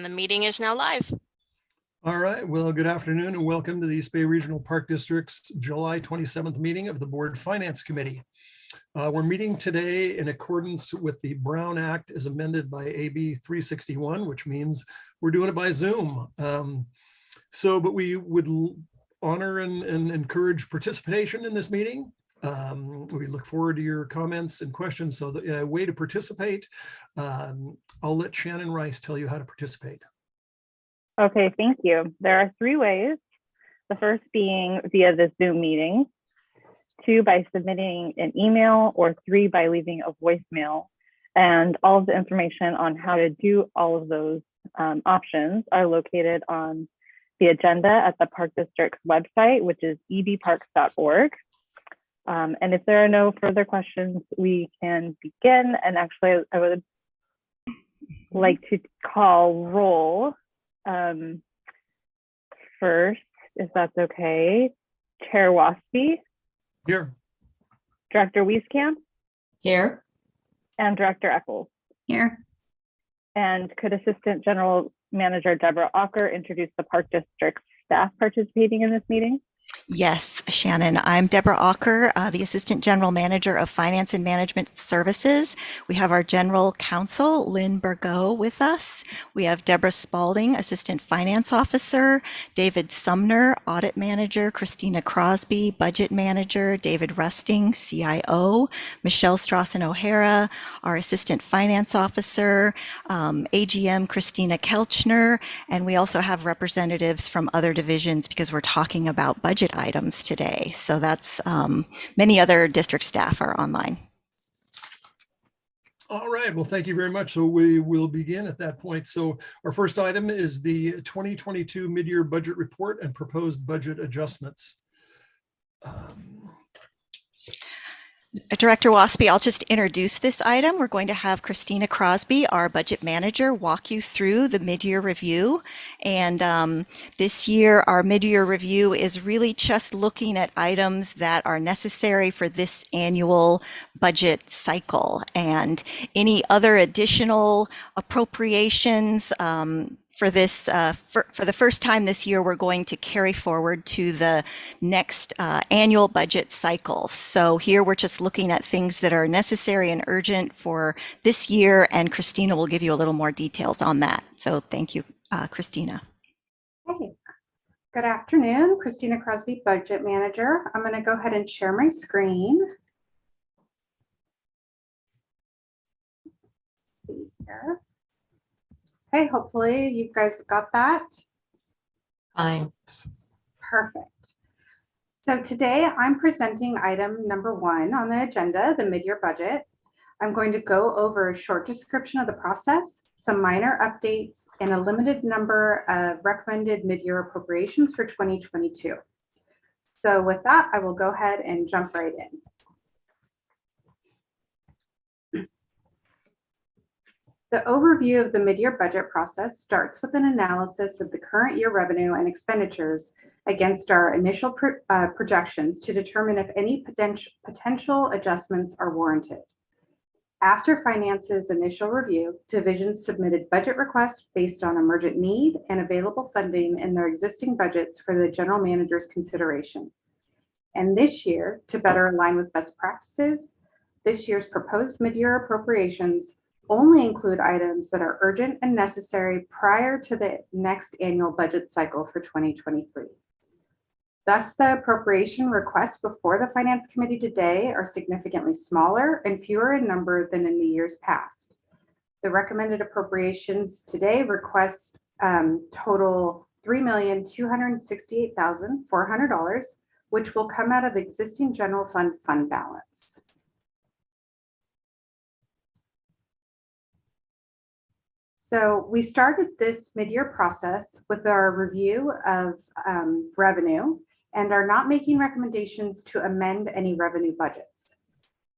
And the meeting is now live. All right, well, good afternoon and welcome to the East Bay Regional Park District's July 27th meeting of the Board Finance Committee. We're meeting today in accordance with the Brown Act as amended by AB 361, which means we're doing it by Zoom. But we would honor and encourage participation in this meeting. We look forward to your comments and questions. So the way to participate, I'll let Shannon Rice tell you how to participate. Okay, thank you. There are 3 ways. The first being via the Zoom meeting, 2 by submitting an email, or 3 by leaving a voicemail. And all of the information on how to do all of those options are located on the agenda at the Park District's website, which is ebparks.org. And if there are no further questions, we can begin. And actually, I would like to call roll first, if that's okay. Chair Waspy. Here. Director Wieskamp. Here. And Director Eccles. Here. And could Assistant General Manager Deborah Ocker introduce the Park District staff participating in this meeting? Yes, Shannon. I'm Deborah Ocker, the Assistant General Manager of Finance and Management Services. We have our General Counsel, Lynn Burgo, with us. We have Deborah Spalding, Assistant Finance Officer, David Sumner, Audit Manager, Christina Crosby, Budget Manager, David Rusting, CIO, Michelle Strawson-O'Hara, our Assistant Finance Officer, AGM Christina Kelchner, and we also have representatives from other divisions because we're talking about budget items today. So that's many other district staff are online. All right, well, thank you very much. So we will begin at that point. So our first item is the 2022 mid-year budget report and proposed budget adjustments. Director Waspy, I'll just introduce this item. We're going to have Christina Crosby, our budget manager, walk you through the mid-year review. And this year, our mid-year review is really just looking at items that are necessary for this annual budget cycle and any other additional appropriations. For this, for the first time this year, we're going to carry forward to the next annual budget cycle. So here we're just looking at things that are necessary and urgent for this year, and Christina will give you a little more details on that. So thank you, Christina. Hey, good afternoon. Christina Crosby, Budget Manager. I'm going to go ahead and share my screen. Let's see here. Okay, hopefully you guys got that. Fine. Perfect. So today I'm presenting item number 1 on the agenda, the mid-year budget. I'm going to go over a short description of the process, some minor updates, and a limited number of recommended mid-year appropriations for 2022. So with that, I will go ahead and jump right in. The overview of the mid-year budget process starts with an analysis of the current year revenue and expenditures against our initial projections to determine if any potential adjustments are warranted. After Finance's initial review, divisions submitted budget requests based on emergent need and available funding in their existing budgets for the general manager's consideration. And this year, to better align with best practices, this year's proposed mid-year appropriations only include items that are urgent and necessary prior to the next annual budget cycle for 2023. Thus, the appropriation requests before the Finance Committee today are significantly smaller and fewer in number than in the years past. The recommended appropriations today request total $3,268,400, which will come out of existing general fund balance. So we started this mid-year process with our review of revenue and are not making recommendations to amend any revenue budgets.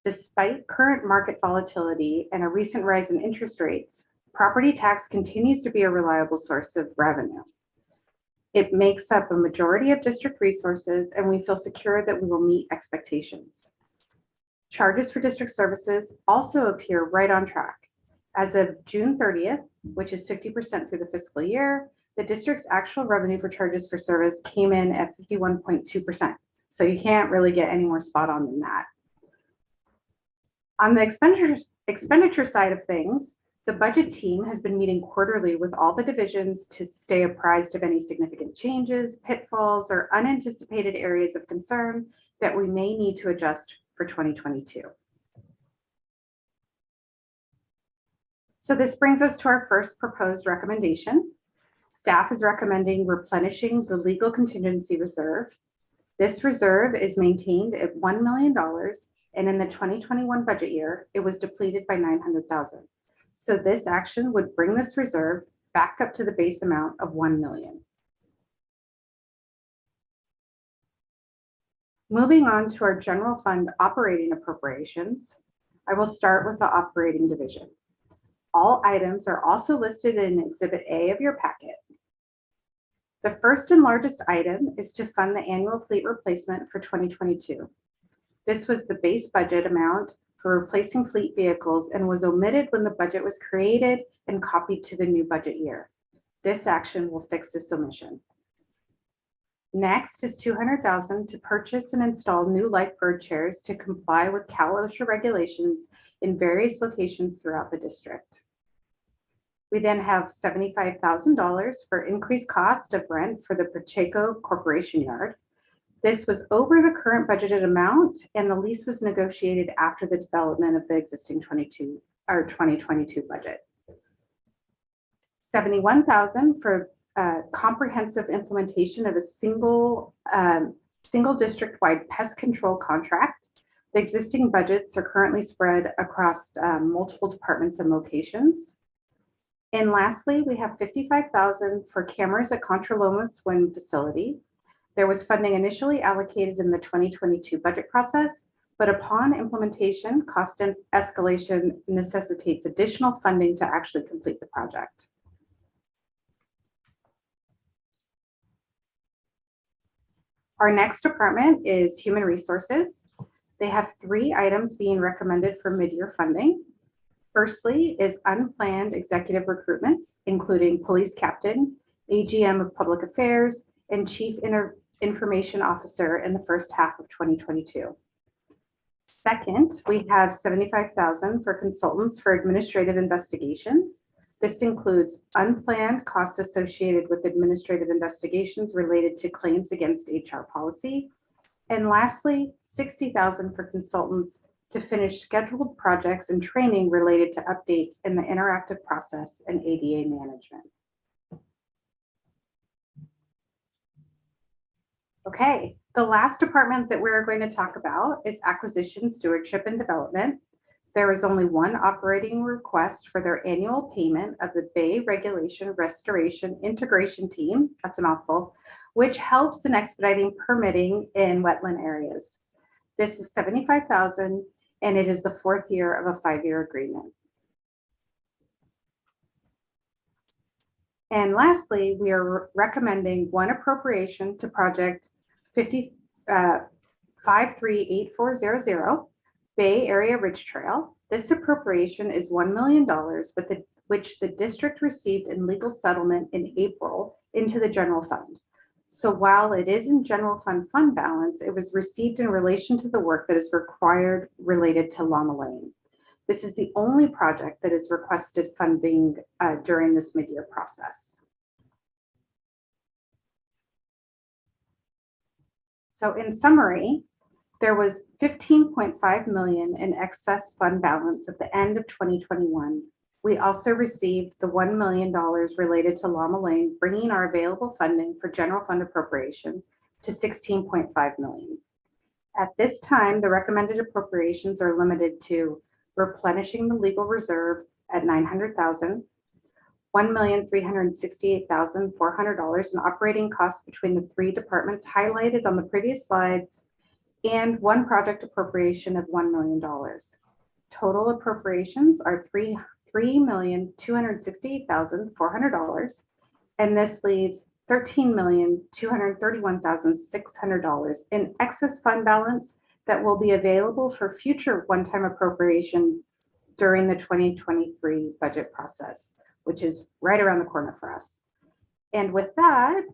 Despite current market volatility and a recent rise in interest rates, property tax continues to be a reliable source of revenue. It makes up a majority of district resources, and we feel secure that we will meet expectations. Charges for district services also appear right on track. As of June 30th, which is 50% through the fiscal year, the district's actual revenue for charges for service came in at 51.2%. So you can't really get any more spot on than that. On the expenditure side of things, the budget team has been meeting quarterly with all the divisions to stay apprised of any significant changes, pitfalls, or unanticipated areas of concern that we may need to adjust for 2022. So this brings us to our first proposed recommendation. Staff is recommending replenishing the legal contingency reserve. This reserve is maintained at $1 million, and in the 2021 budget year, it was depleted by $900,000. So this action would bring this reserve back up to the base amount of $1 million. Moving on to our general fund operating appropriations, I will start with the operating division. All items are also listed in Exhibit A of your packet. The first and largest item is to fund the annual fleet replacement for 2022. This was the base budget amount for replacing fleet vehicles and was omitted when the budget was created and copied to the new budget year. This action will fix this omission. Next is $200,000 to purchase and install new lifeguard chairs to comply with Cal OSHA regulations in various locations throughout the district. We then have $75,000 for increased cost of rent for the Pacheco Corporation Yard. This was over the current budgeted amount, and the lease was negotiated after the development of the existing 2022 budget. $71,000 for comprehensive implementation of a single district-wide pest control contract. The existing budgets are currently spread across multiple departments and locations. And lastly, we have $55,000 for cameras at Contra Loma Swim Facility. There was funding initially allocated in the 2022 budget process, but upon implementation, cost escalation necessitates additional funding to actually complete the project. Our next department is Human Resources. They have 3 items being recommended for mid-year funding. Firstly is unplanned executive recruitments, including police captain, AGM of Public Affairs, and Chief Information Officer in the first half of 2022. Second, we have $75,000 for consultants for administrative investigations. This includes unplanned costs associated with administrative investigations related to claims against HR policy. And lastly, $60,000 for consultants to finish scheduled projects and training related to updates in the interactive process and ADA management. Okay, the last department that we're going to talk about is Acquisition, Stewardship, and Development. There is only one operating request for their annual payment of the Bay Regulation Restoration Integration Team, that's a mouthful, which helps in expediting permitting in wetland areas. This is $75,000, and it is the 4th year of a 5-year agreement. And lastly, we are recommending one appropriation to project 538400 Bay Area Ridge Trail. This appropriation is $1 million, which the district received in legal settlement in April into the general fund. So while it is in general fund balance, it was received in relation to the work that is required related to Llama Lane. This is the only project that is requested funding during this mid-year process. So in summary, there was $15.5 million in excess fund balance at the end of 2021. We also received the $1 million related to Llama Lane, bringing our available funding for general fund appropriation to $16.5 million. At this time, the recommended appropriations are limited to replenishing the legal reserve at $900,000, $1,368,400 in operating costs between the 3 departments highlighted on the previous slides, and one project appropriation of $1 million. Total appropriations are $3,268,400, and this leaves $13,231,600 in excess fund balance that will be available for future one-time appropriations during the 2023 budget process, which is right around the corner for us. And with that,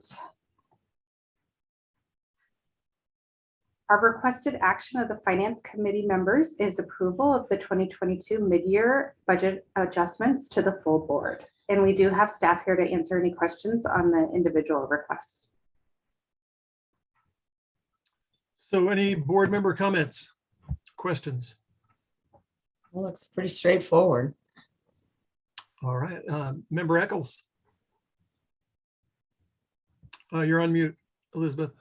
our requested action of the Finance Committee members is approval of the 2022 mid-year budget adjustments to the full board. And we do have staff here to answer any questions on the individual requests. So any board member comments, questions? Well, looks pretty straightforward. All right, Member Eccles. You're on mute, Elizabeth.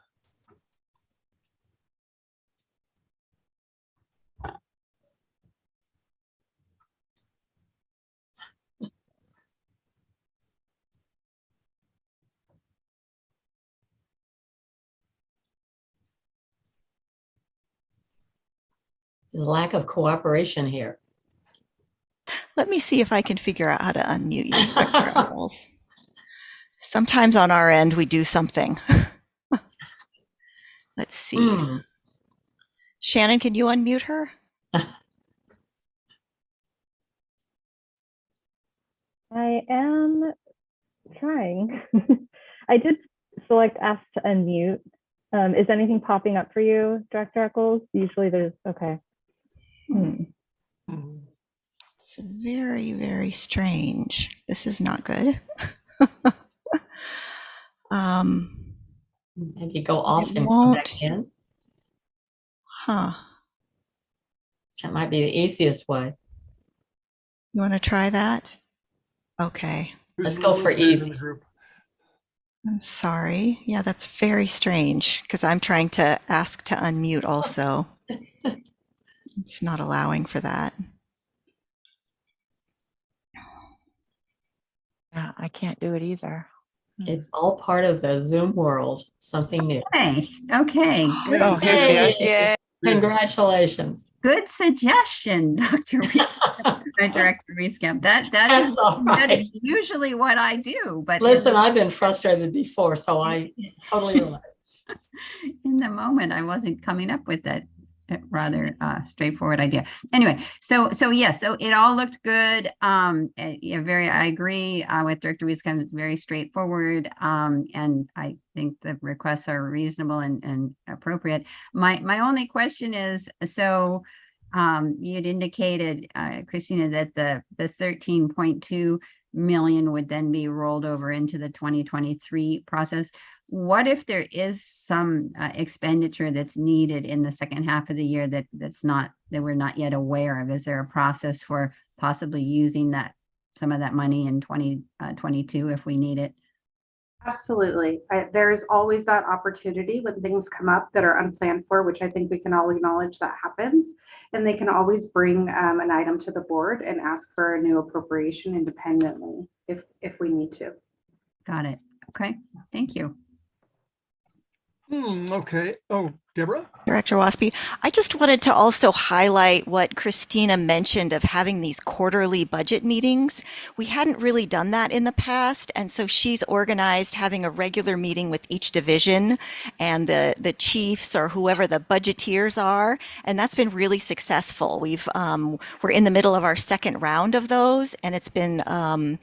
There's a lack of cooperation here. Let me see if I can figure out how to unmute you, Dr. Eccles. Sometimes on our end, we do something. Let's see. Shannon, can you unmute her? I am trying. I did select ask to unmute. Is anything popping up for you, Dr. Eccles? Usually there's, okay. It's very, very strange. This is not good. Maybe go off and come back in. Huh. That might be the easiest way. You want to try that? Okay. Let's go for easy. I'm sorry. Yeah, that's very strange because I'm trying to ask to unmute also. It's not allowing for that. I can't do it either. It's all part of the Zoom world, something new. Okay, okay. Good, Oh, here she is. Yay. Congratulations. good suggestion, Dr. Director Reeskamp. That That's all that right. is usually what I do, but Listen, I've been frustrated before, so I totally relate. in the moment I wasn't coming up with that rather straightforward idea. Anyway, so yes, so it all looked good. I agree with Director Wieskamp. It's very straightforward, and I think the requests are reasonable and appropriate. My only question is, so you had indicated, Christina, that the 13.2 million would then be rolled over into the 2023 process. What if there is some expenditure that's needed in the second half of the year that we're not yet aware of? Is there a process for possibly using some of that money in 2022 if we need it? Absolutely. There is always that opportunity when things come up that are unplanned for, which I think we can all acknowledge that happens. And they can always bring an item to the board and ask for a new appropriation independently if we need to. Got it. Okay. Thank you. Okay. Oh, Deborah? Director Waspy, I just wanted to also highlight what Christina mentioned of having these quarterly budget meetings. We hadn't really done that in the past, and so she's organized having a regular meeting with each division and the chiefs or whoever the budgeteers are, and that's been really successful. We're in the middle of our second round of those, and it's been a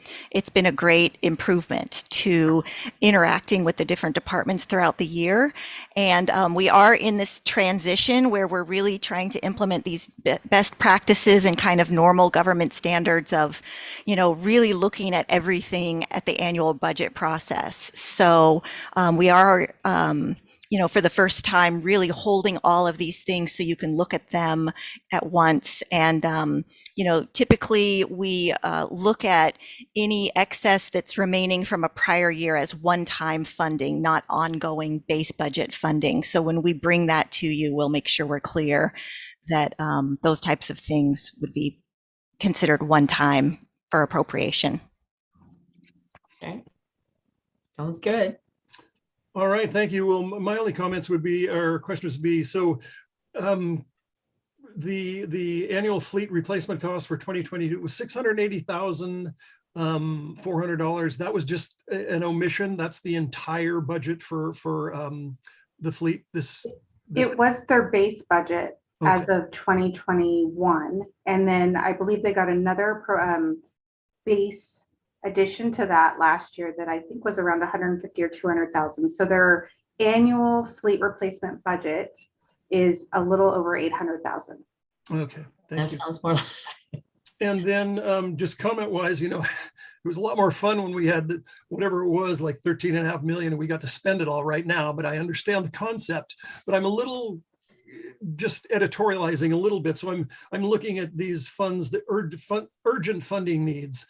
great improvement to interacting with the different departments throughout the year, and we are in this transition where we're really trying to implement these best practices and kind of normal government standards of, really looking at everything at the annual budget process. So we are, for the first time, really holding all of these things so you can look at them at once. And, typically we look at any excess that's remaining from a prior year as one-time funding, not ongoing base budget funding. So when we bring that to you, we'll make sure we're clear that those types of things would be considered one-time for appropriation. Okay. Sounds good. All right, thank you. Well, my only comments would be, or questions would be, so the annual fleet replacement cost for 2022 was $680,400. That was just an omission. That's the entire budget for the fleet. It was their base budget as of 2021. And then I believe they got another base addition to that last year that I think was around 150 or 200,000. So their annual fleet replacement budget is a little over 800,000. Okay, That thank you. sounds more. And then just comment wise, it was a lot more fun when we had whatever it was, like 13.5 million, and we got to spend it all right now. But I understand the concept, but I'm a little just editorializing a little bit. So I'm looking at these funds, the urgent funding needs.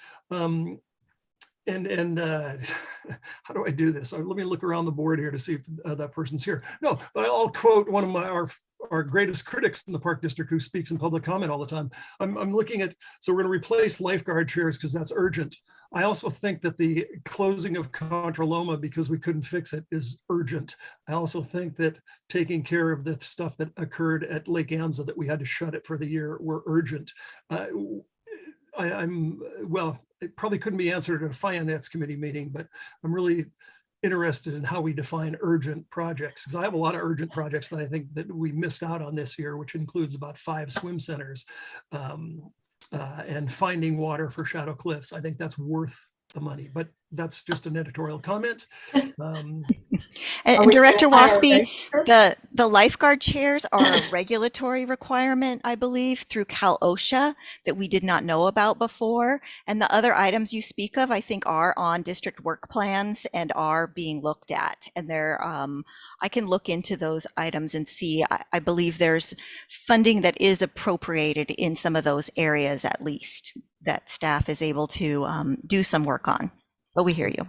And how do I do this? Let me look around the board here to see if that person's here. No, but I'll quote one of our greatest critics in the Park District who speaks in public comment all the time. I'm looking at, so we're going to replace lifeguard chairs because that's urgent. I also think that the closing of Contra Loma because we couldn't fix it is urgent. I also think that taking care of the stuff that occurred at Lake Anza that we had to shut it for the year were urgent. Well, it probably couldn't be answered at a finance committee meeting, but I'm really interested in how we define urgent projects, because I have a lot of urgent projects that I think that we missed out on this year, which includes about 5 swim centers and finding water for Shadow Cliffs. I think that's worth the money, but that's just an editorial comment. And Director Waspy, the lifeguard chairs are a regulatory requirement, I believe, through Cal OSHA that we did not know about before. And the other items you speak of, I think, are on district work plans and are being looked at. And they're, I can look into those items and see. I believe there's funding that is appropriated in some of those areas, at least, that staff is able to do some work on. But we hear you.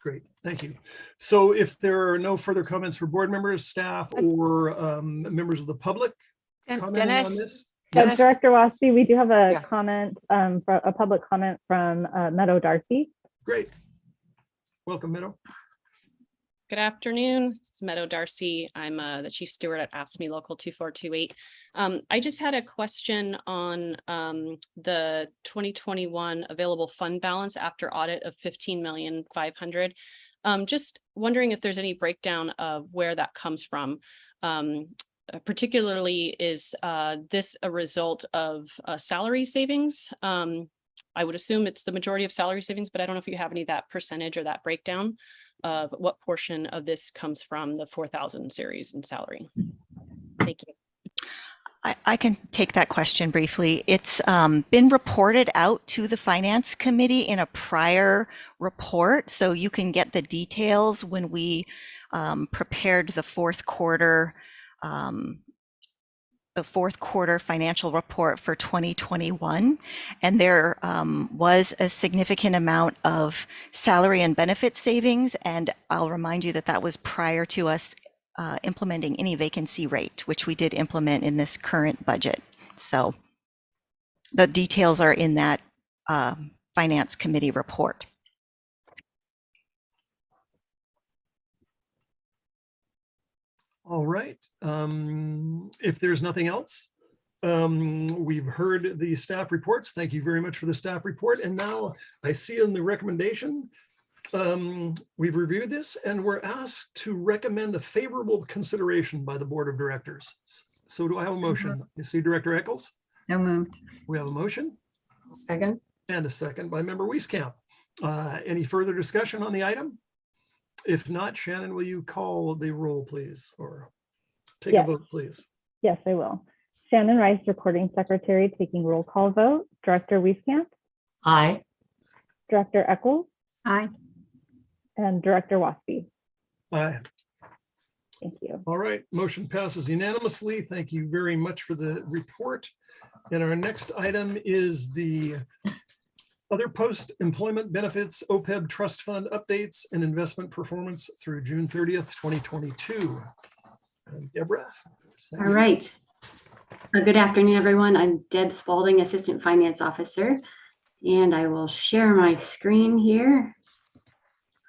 Great, thank you. So if there are no further comments for board members, staff, or members of the public commenting on this? Yes. Director Waspy, we do have a comment, a public comment from Meadow Darcy. Great. Welcome, Meadow. Good afternoon. It's Meadow Darcy. I'm the chief steward at AFSCME Local 2428. I just had a question on the 2021 available fund balance after audit of 15,500,000. Just wondering if there's any breakdown of where that comes from. Particularly, is this a result of salary savings? I would assume it's the majority of salary savings, but I don't know if you have any that percentage or that breakdown of what portion of this comes from the 4,000 series in salary. Thank you. I can take that question briefly. It's been reported out to the Finance Committee in a prior report, so you can get the details when we prepared the fourth quarter financial report for 2021, and there was a significant amount of salary and benefit savings, and I'll remind you that that was prior to us implementing any vacancy rate, which we did implement in this current budget. So the details are in that Finance Committee report. All right. If there's nothing else, we've heard the staff reports. Thank you very much for the staff report. And now I see in the recommendation, we've reviewed this and we're asked to recommend a favorable consideration by the board of directors. So do I have a motion? You see Director Eccles? No moved. We have a motion. Second. And a second by Member Wieskamp. Any further discussion on the item? If not, Shannon, will you call the roll, please, or take a vote, please? Yes, I will. Shannon Rice, Recording Secretary, taking roll call vote. Director Wieskamp? Aye. Director Eccles? Aye. And Director Waspy? Aye. Thank you. All right, motion passes unanimously. Thank you very much for the report. And our next item is the other post-employment benefits OPEB Trust Fund updates and investment performance through June 30th, 2022. Deborah. All right. Good afternoon, everyone. I'm Deb Spalding, Assistant Finance Officer, and I will share my screen here.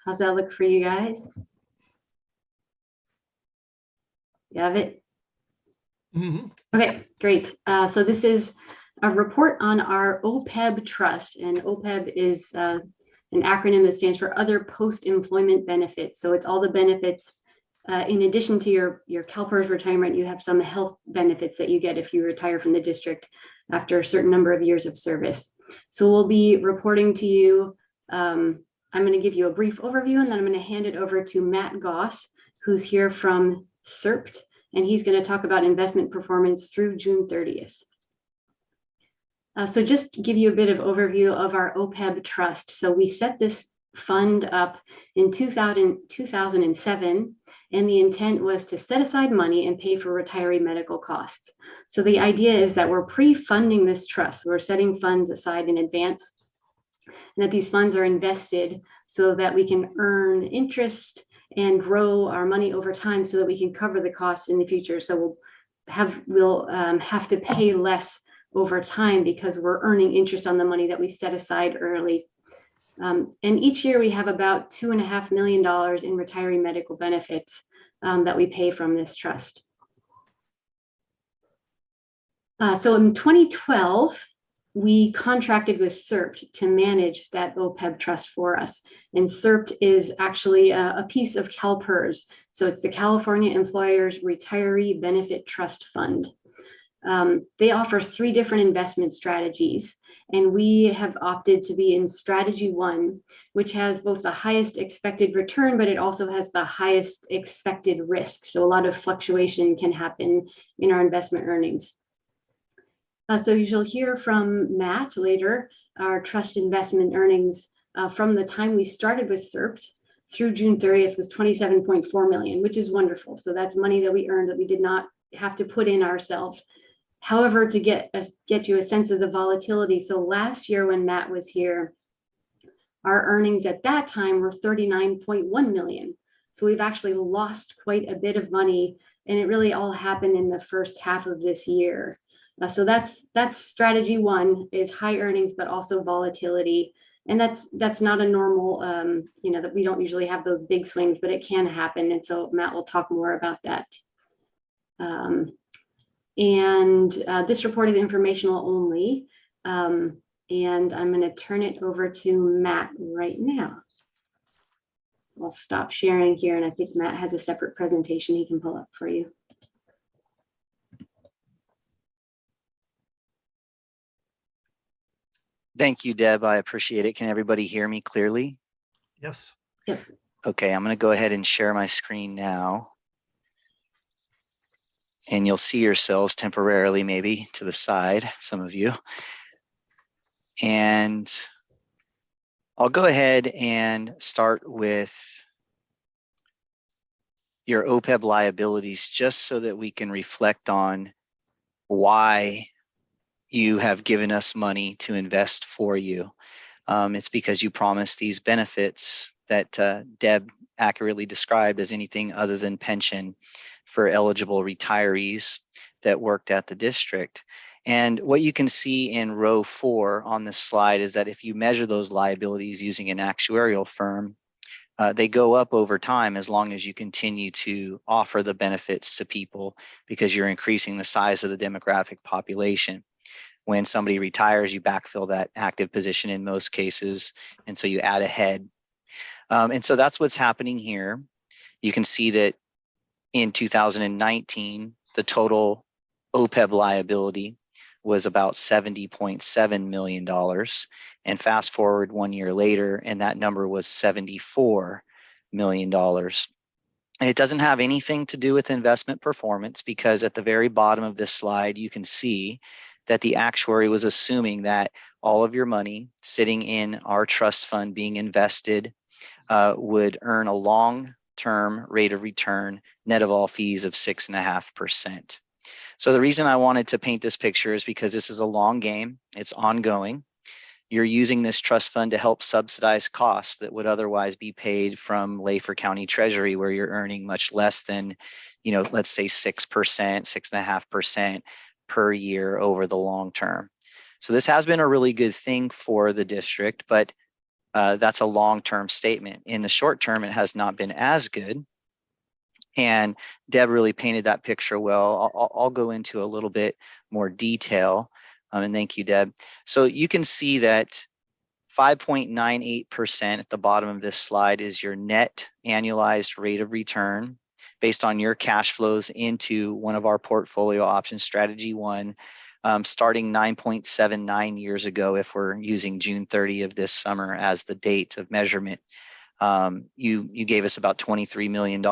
How's that look for you guys? You have it? Mm-hmm. Okay, great. So this is a report on our Opeb Trust, and Opeb is an acronym that stands for Other Post-Employment Benefits. So it's all the benefits in addition to your CalPERS retirement, you have some health benefits that you get if you retire from the district after a certain number of years of service. So we'll be reporting to you. I'm going to give you a brief overview, and then I'm going to hand it over to Matt Goss, who's here from CERPT, and he's going to talk about investment performance through June 30th. So just to give you a bit of overview of our Opeb Trust. So we set this fund up in 2007, and the intent was to set aside money and pay for retiree medical costs. So the idea is that we're pre-funding this trust. We're setting funds aside in advance, and that these funds are invested so that we can earn interest and grow our money over time so that we can cover the costs in the future. So we'll have to pay less over time because we're earning interest on the money that we set aside early. And each year we have about $2.5 million in retiree medical benefits that we pay from this trust. So in 2012, we contracted with CERPT to manage that Opeb Trust for us. And CERPT is actually a piece of CalPERS. So it's the California Employers Retiree Benefit Trust Fund. They offer 3 different investment strategies, and we have opted to be in strategy 1, which has both the highest expected return, but it also has the highest expected risk. So a lot of fluctuation can happen in our investment earnings. So you'll hear from Matt later. Our trust investment earnings from the time we started with CERPT through June 30th was $27.4 million, which is wonderful. So that's money that we earned that we did not have to put in ourselves. However, to get you a sense of the volatility, so last year when Matt was here, our earnings at that time were $39.1 million. So we've actually lost quite a bit of money, and it really all happened in the first half of this year. So that's strategy 1, is high earnings, but also volatility. And that's not a normal, that we don't usually have those big swings, but it can happen. And so Matt will talk more about that. This report is informational only. And I'm going to turn it over to Matt right now. So I'll stop sharing here, and I think Matt has a separate presentation he can pull up for you. Thank you, Deb. I appreciate it. Can everybody hear me clearly? Yes. Yep. Okay, I'm going to go ahead and share my screen now. And you'll see yourselves temporarily, maybe to the side, some of you. And I'll go ahead and start with your Opeb liabilities, just so that we can reflect on why you have given us money to invest for you. It's because you promised these benefits that Deb accurately described as anything other than pension for eligible retirees that worked at the district. And what you can see in row 4 on this slide is that if you measure those liabilities using an actuarial firm, they go up over time as long as you continue to offer the benefits to people, because you're increasing the size of the demographic population. When somebody retires, you backfill that active position in most cases, and so you add a head. And so that's what's happening here. You can see that in 2019, the total Opeb liability was about $70.7 million. And fast forward 1 year later, and that number was $74 million. And it doesn't have anything to do with investment performance, because at the very bottom of this slide, you can see that the actuary was assuming that all of your money sitting in our trust fund being invested would earn a long-term rate of return net of all fees of 6.5%. So the reason I wanted to paint this picture is because this is a long game. It's ongoing. You're using this trust fund to help subsidize costs that would otherwise be paid from Lafer County Treasury, where you're earning much less than, let's say 6%, 6.5% per year over the long term. So this has been a really good thing for the district, but that's a long-term statement. In the short term, it has not been as good. And Deb really painted that picture well. I'll go into a little bit more detail. And thank you, Deb. So you can see that 5.98% at the bottom of this slide is your net annualized rate of return based on your cash flows into one of our portfolio options, strategy one, starting 9.79 years ago, if we're using June 30 of this summer as the date of measurement. You gave us about $23 million.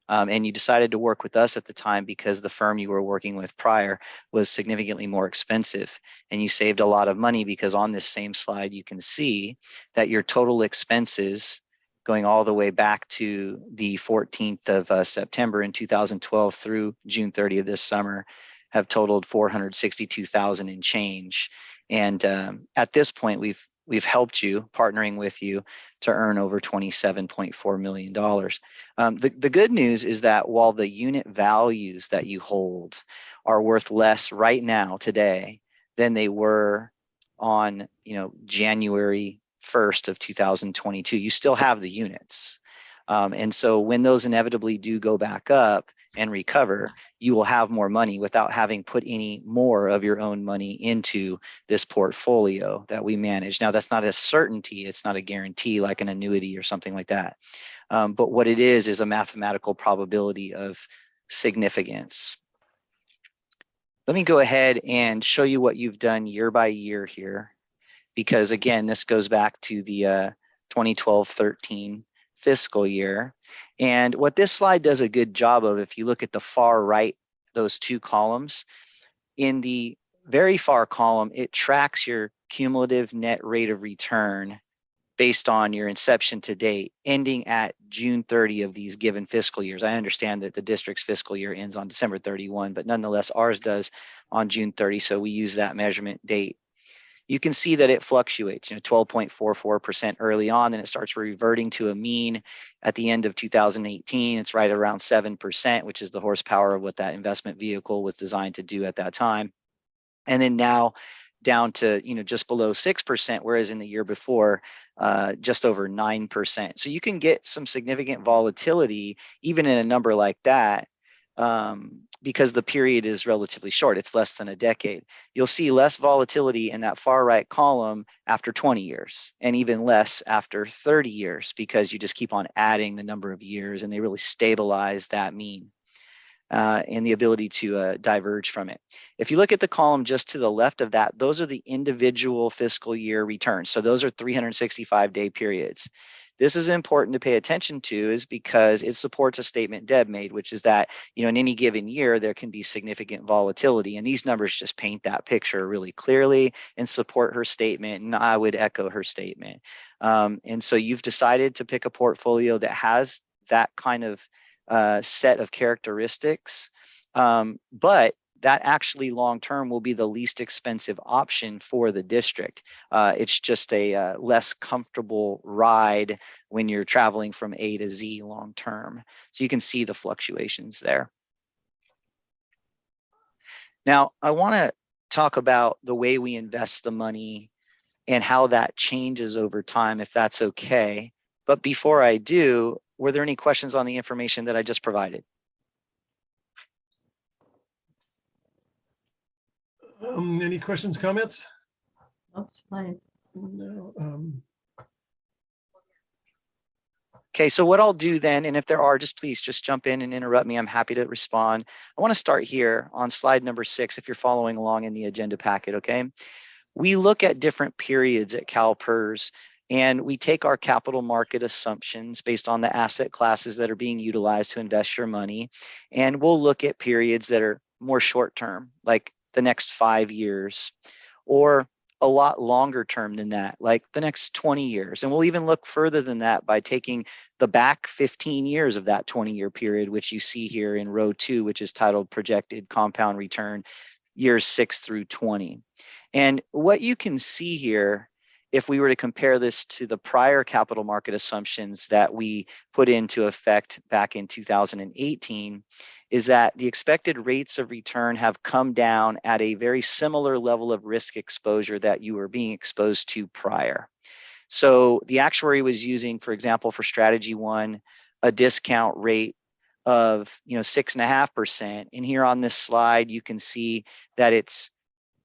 And you decided to work with us at the time because the firm you were working with prior was significantly more expensive. And you saved a lot of money because on this same slide, you can see that your total expenses going all the way back to the 14th of September in 2012 through June 30 of this summer have totaled $462,000 and change. And at this point, we've helped you, partnering with you, to earn over $27.4 million. The good news is that while the unit values that you hold are worth less right now, today, than they were on January 1st of 2022, you still have the units. And so when those inevitably do go back up and recover, you will have more money without having put any more of your own money into this portfolio that we manage. Now, that's not a certainty. It's not a guarantee like an annuity or something like that. But what it is a mathematical probability of significance. Let me go ahead and show you what you've done year by year here, because again, this goes back to the 2012-13 fiscal year. And what this slide does a good job of, if you look at the far right, those two columns, in the very far column, it tracks your cumulative net rate of return based on your inception to date, ending at June 30 of these given fiscal years. I understand that the district's fiscal year ends on December 31, but nonetheless, ours does on June 30, so we use that measurement date. You can see that it fluctuates, 12.44% early on, then it starts reverting to a mean at the end of 2018. It's right around 7%, which is the horsepower of what that investment vehicle was designed to do at that time. And then now down to, just below 6%, whereas in the year before, just over 9%. So you can get some significant volatility, even in a number like that, because the period is relatively short. It's less than a decade. You'll see less volatility in that far right column after 20 years, and even less after 30 years, because you just keep on adding the number of years and they really stabilize that mean and the ability to diverge from it. If you look at the column just to the left of that, those are the individual fiscal year returns. So those are 365-day periods. This is important to pay attention to, is because it supports a statement Deb made, which is that, in any given year, there can be significant volatility. And these numbers just paint that picture really clearly and support her statement. And I would echo her statement. And so you've decided to pick a portfolio that has that kind of set of characteristics, but that actually long-term will be the least expensive option for the district. It's just a less comfortable ride when you're traveling from A to Z long-term. So you can see the fluctuations there. Now, I want to talk about the way we invest the money and how that changes over time, if that's okay. But before I do, were there any questions on the information that I just provided? Any questions, comments? That's fine. No. Okay, so what I'll do then, and if there are, please jump in and interrupt me. I'm happy to respond. I want to start here on slide number 6, if you're following along in the agenda packet, okay? We look at different periods at CalPERS, and we take our capital market assumptions based on the asset classes that are being utilized to invest your money, and we'll look at periods that are more short-term, like the next 5 years, or a lot longer term than that, like the next 20 years. And we'll even look further than that by taking the back 15 years of that 20-year period, which you see here in row 2, which is titled Projected Compound Return, years 6 through 20. And what you can see here, if we were to compare this to the prior capital market assumptions that we put into effect back in 2018, is that the expected rates of return have come down at a very similar level of risk exposure that you were being exposed to prior. So the actuary was using, for example, for strategy 1, a discount rate of 6.5%. And here on this slide, you can see that it's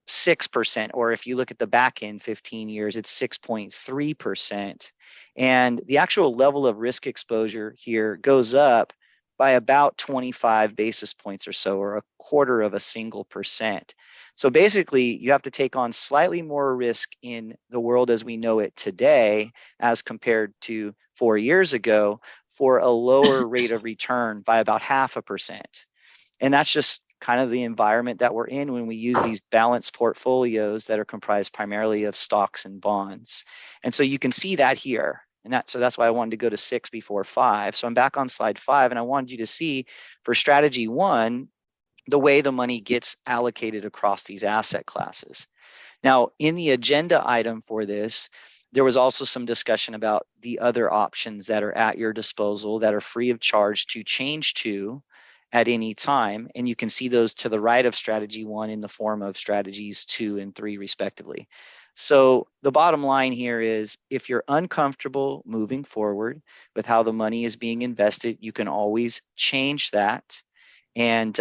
6%, or if you look at the back end 15 years, it's 6.3%. And the actual level of risk exposure here goes up by about 25 basis points or so, or 0.25%. So basically, you have to take on slightly more risk in the world as we know it today, as compared to 4 years ago, for a lower rate of return by about 0.5%. And that's just kind of the environment that we're in when we use these balanced portfolios that are comprised primarily of stocks and bonds. And so you can see that here. And so that's why I wanted to go to 6 before 5. So I'm back on slide 5, and I wanted you to see for strategy 1, the way the money gets allocated across these asset classes. Now, in the agenda item for this, there was also some discussion about the other options that are at your disposal that are free of charge to change to at any time. And you can see those to the right of strategy 1 in the form of strategies 2 and 3 respectively. So the bottom line here is, if you're uncomfortable moving forward with how the money is being invested, you can always change that. And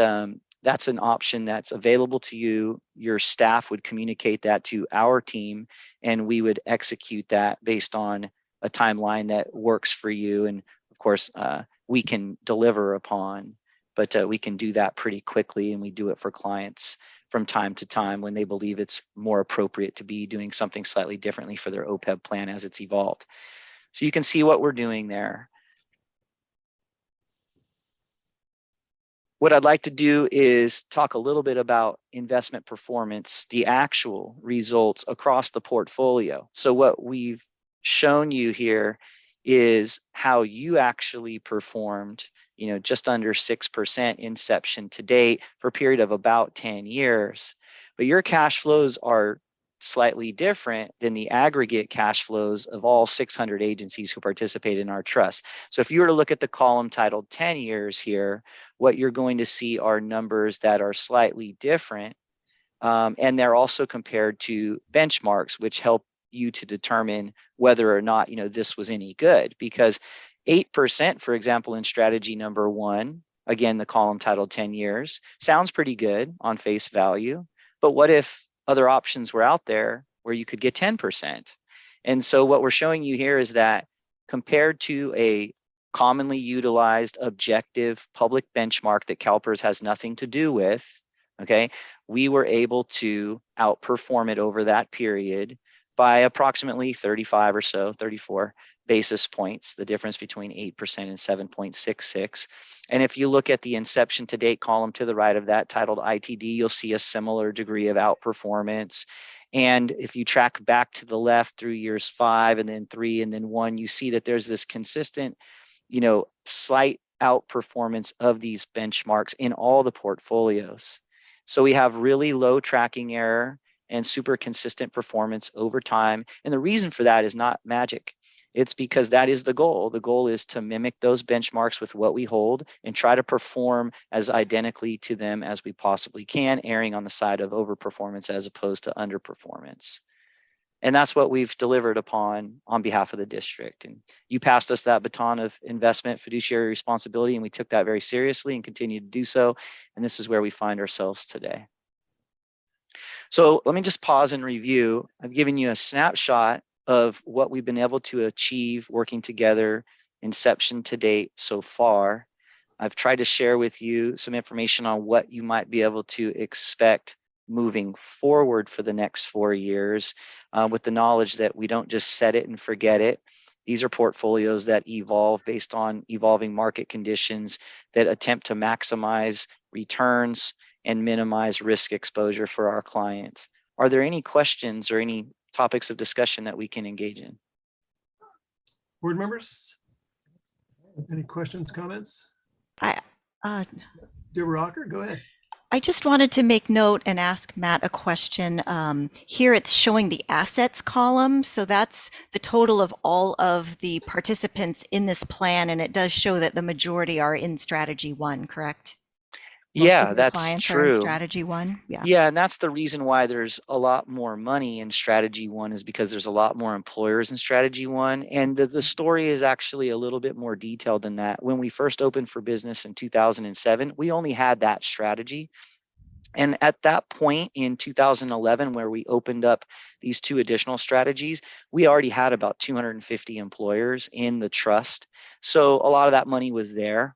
that's an option that's available to you. Your staff would communicate that to our team, and we would execute that based on a timeline that works for you. And of course, we can deliver upon, but we can do that pretty quickly, and we do it for clients from time to time when they believe it's more appropriate to be doing something slightly differently for their OPEB plan as it's evolved. So you can see what we're doing there. What I'd like to do is talk a little bit about investment performance, the actual results across the portfolio. So what we've shown you here is how you actually performed, just under 6% inception to date for a period of about 10 years. But your cash flows are slightly different than the aggregate cash flows of all 600 agencies who participate in our trust. So if you were to look at the column titled 10 years here, what you're going to see are numbers that are slightly different. And they're also compared to benchmarks, which help you to determine whether or not this was any good. Because 8%, for example, in strategy number 1, again, the column titled 10 years, sounds pretty good on face value. But what if other options were out there where you could get 10%? And so what we're showing you here is that compared to a commonly utilized objective public benchmark that CalPERS has nothing to do with, okay, we were able to outperform it over that period by approximately 34 basis points, the difference between 8% and 7.66. And if you look at the inception to date column to the right of that titled ITD, you'll see a similar degree of outperformance. And if you track back to the left through years 5 and then 3 and then 1, you see that there's this consistent, slight outperformance of these benchmarks in all the portfolios. So we have really low tracking error and super consistent performance over time. And the reason for that is not magic. It's because that is the goal. The goal is to mimic those benchmarks with what we hold and try to perform as identically to them as we possibly can, erring on the side of overperformance as opposed to underperformance. And that's what we've delivered upon on behalf of the district. And you passed us that baton of investment fiduciary responsibility, and we took that very seriously and continue to do so. And this is where we find ourselves today. So let me just pause and review. I've given you a snapshot of what we've been able to achieve working together inception to date so far. I've tried to share with you some information on what you might be able to expect moving forward for the next 4 years, with the knowledge that we don't just set it and forget it. These are portfolios that evolve based on evolving market conditions that attempt to maximize returns and minimize risk exposure for our clients. Are there any questions or any topics of discussion that we can engage in? Board members, any questions, comments? Deborah Rocker, go ahead. I just wanted to make note and ask Matt a question. Here it's showing the assets column. So that's the total of all of the participants in this plan. And it does show that the majority are in strategy 1, correct? Yeah, that's true. Strategy 1. Yeah. Yeah, and that's the reason why there's a lot more money in strategy 1, is because there's a lot more employers in strategy 1. And the story is actually a little bit more detailed than that. When we first opened for business in 2007, we only had that strategy. And at that point in 2011, where we opened up these 2 additional strategies, we already had about 250 employers in the trust. So a lot of that money was there.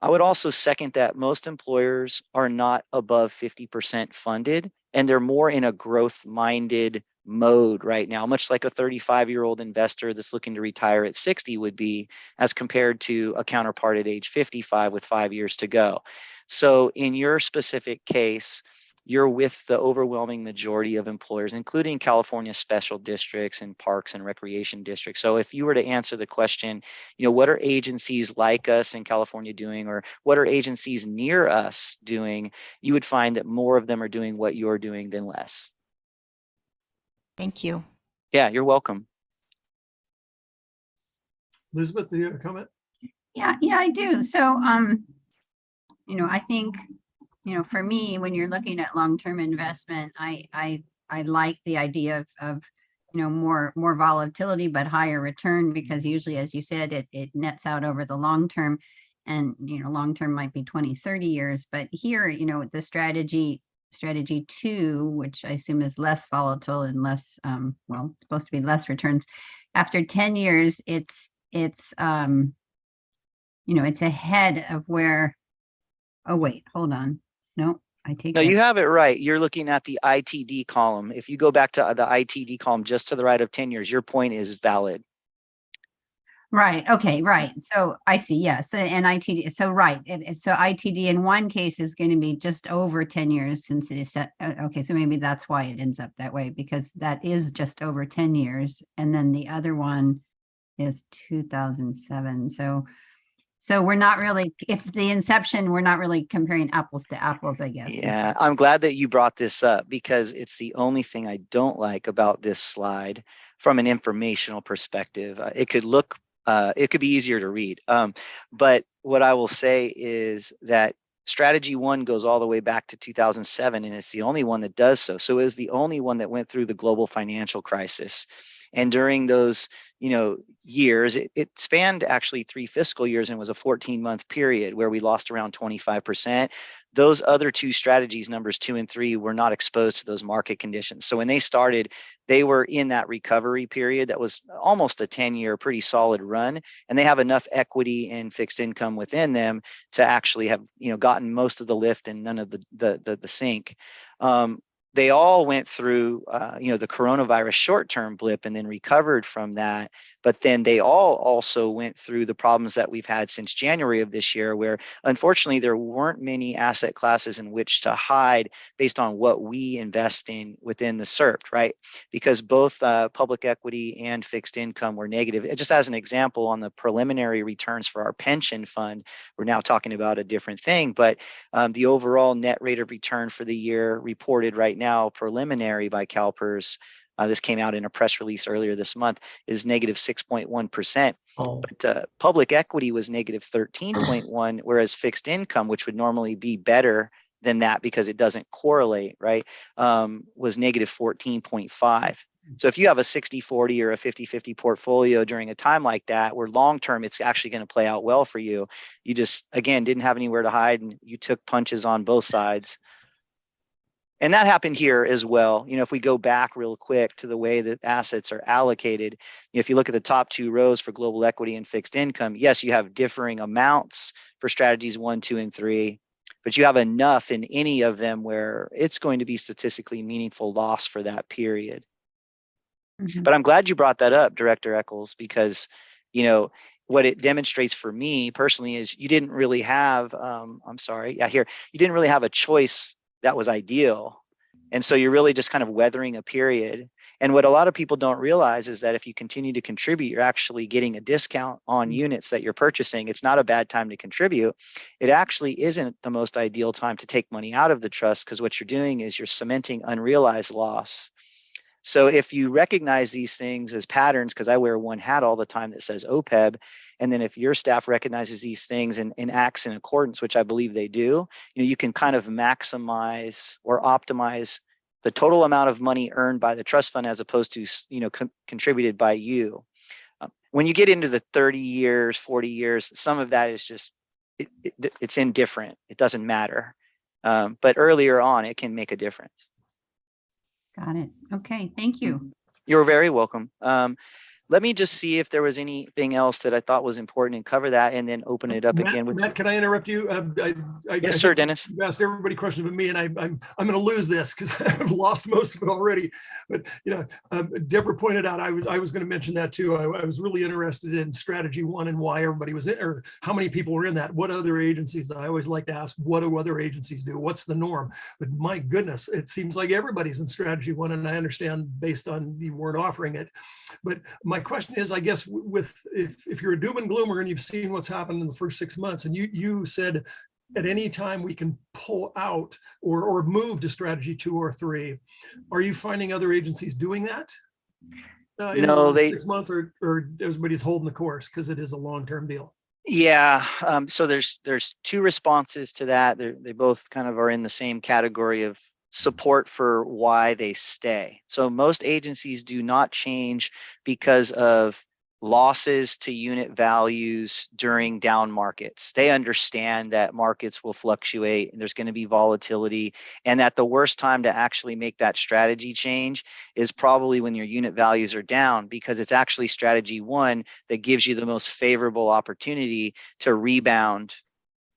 I would also second that most employers are not above 50% funded, and they're more in a growth-minded mode right now, much like a 35-year-old investor that's looking to retire at 60 would be, as compared to a counterpart at age 55 with 5 years to go. So in your specific case, you're with the overwhelming majority of employers, including California special districts and parks and recreation districts. So if you were to answer the question, what are agencies like us in California doing, or what are agencies near us doing, you would find that more of them are doing what you're doing than less. Thank you. Yeah, you're welcome. Elizabeth, do you have a comment? Yeah, I do. So, I think, for me, when you're looking at long-term investment, I like the idea of more volatility, but higher return, because usually, as you said, it nets out over the long term, and, long term might be 20, 30 years. But here, the strategy 2, which I assume is less volatile and less, supposed to be less returns. After 10 years, it's ahead of where, oh, wait, hold on. No, I take No, that. you have it right. You're looking at the ITD column. If you go back to the ITD column just to the right of 10 years, your point is valid. Right. Okay. Right. So I see. Yes. And ITD. So right. So ITD in one case is going to be just over 10 years since it is set. Okay. So maybe that's why it ends up that way, because that is just over 10 years. And then the other one is 2007. So we're not really, if the inception, we're not really comparing apples to apples, I guess. Yeah, I'm glad that you brought this up, because it's the only thing I don't like about this slide from an informational perspective. It could be easier to read. But what I will say is that strategy 1 goes all the way back to 2007, and it's the only one that does so. So it was the only one that went through the global financial crisis. And during those, years, it spanned actually 3 fiscal years and was a 14-month period where we lost around 25%. Those other 2 strategies, numbers 2 and 3, were not exposed to those market conditions. So when they started, they were in that recovery period that was almost a 10-year, pretty solid run. And they have enough equity and fixed income within them to actually have, gotten most of the lift and none of the sink. They all went through, the coronavirus short-term blip and then recovered from that. But then they all also went through the problems that we've had since January of this year, where unfortunately there weren't many asset classes in which to hide based on what we invest in within the SERP, right? Because both public equity and fixed income were negative. Just as an example, on the preliminary returns for our pension fund, we're now talking about a different thing, but the overall net rate of return for the year reported right now, preliminary by CalPERS, this came out in a press release earlier this month, is negative 6.1%. But public equity was negative 13.1, whereas fixed income, which would normally be better than that because it doesn't correlate, right, was negative 14.5. So if you have a 60-40 or a 50-50 portfolio during a time like that, where long-term it's actually going to play out well for you, you just, again, didn't have anywhere to hide and you took punches on both sides. And that happened here as well. If we go back real quick to the way that assets are allocated, if you look at the top 2 rows for global equity and fixed income, yes, you have differing amounts for strategies 1, 2, and 3, but you have enough in any of them where it's going to be statistically meaningful loss for that period. Mm-hmm. But I'm glad you brought that up, Director Eccles, because, what it demonstrates for me personally is you didn't really have, you didn't really have a choice that was ideal. And so you're really just kind of weathering a period. And what a lot of people don't realize is that if you continue to contribute, you're actually getting a discount on units that you're purchasing. It's not a bad time to contribute. It actually isn't the most ideal time to take money out of the trust, because what you're doing is you're cementing unrealized loss. So if you recognize these things as patterns, because I wear one hat all the time that says Opeb, and then if your staff recognizes these things and acts in accordance, which I believe they do, you can kind of maximize or optimize the total amount of money earned by the trust fund as opposed to, contributed by you. When you get into the 30 years, 40 years, some of that is just, it's indifferent. It doesn't matter. But earlier on, it can make a difference. Got it. Okay. Thank you. You're very welcome. let me just see if there was anything else that I thought was important and cover that, and then open it up again with. Matt, can I interrupt you? Yes, sir, Dennis. You asked everybody questions of me, and I'm going to lose this because I've lost most of it already. But Deborah pointed out I was going to mention that too. I was really interested in strategy 1 and why everybody was in, or how many people were in that. What other agencies? I always like to ask, what do other agencies do? What's the norm? But my goodness, it seems like everybody's in strategy 1, and I understand based on you weren't offering it. But my question is, I guess, if you're a doom and gloomer and you've seen what's happened in the first 6 months, and you said at any time we can pull out or move to strategy 2 or 3, are you finding other agencies doing that? No, they 6 months, or everybody's holding the course because it is a long-term deal. Yeah. So there's 2 responses to that. They both kind of are in the same category of support for why they stay. So most agencies do not change because of losses to unit values during down markets. They understand that markets will fluctuate and there's going to be volatility, and that the worst time to actually make that strategy change is probably when your unit values are down, because it's actually strategy 1 that gives you the most favorable opportunity to rebound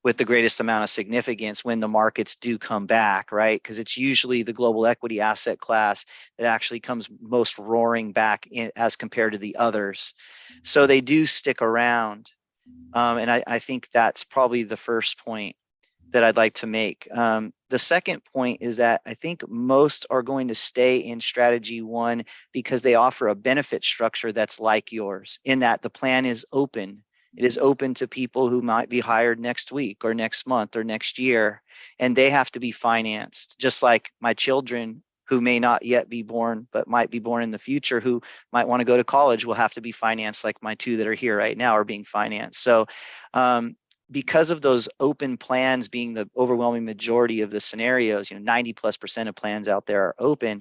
with the greatest amount of significance when the markets do come back, right? Because it's usually the global equity asset class that actually comes most roaring back in as compared to the others. So they do stick around. And I think that's probably the first point that I'd like to make. The second point is that I think most are going to stay in strategy 1 because they offer a benefit structure that's like yours, in that the plan is open. It is open to people who might be hired next week or next month or next year, and they have to be financed, just like my children who may not yet be born, but might be born in the future, who might want to go to college, will have to be financed like my 2 that are here right now are being financed. So because of those open plans being the overwhelming majority of the scenarios, 90+% of plans out there are open.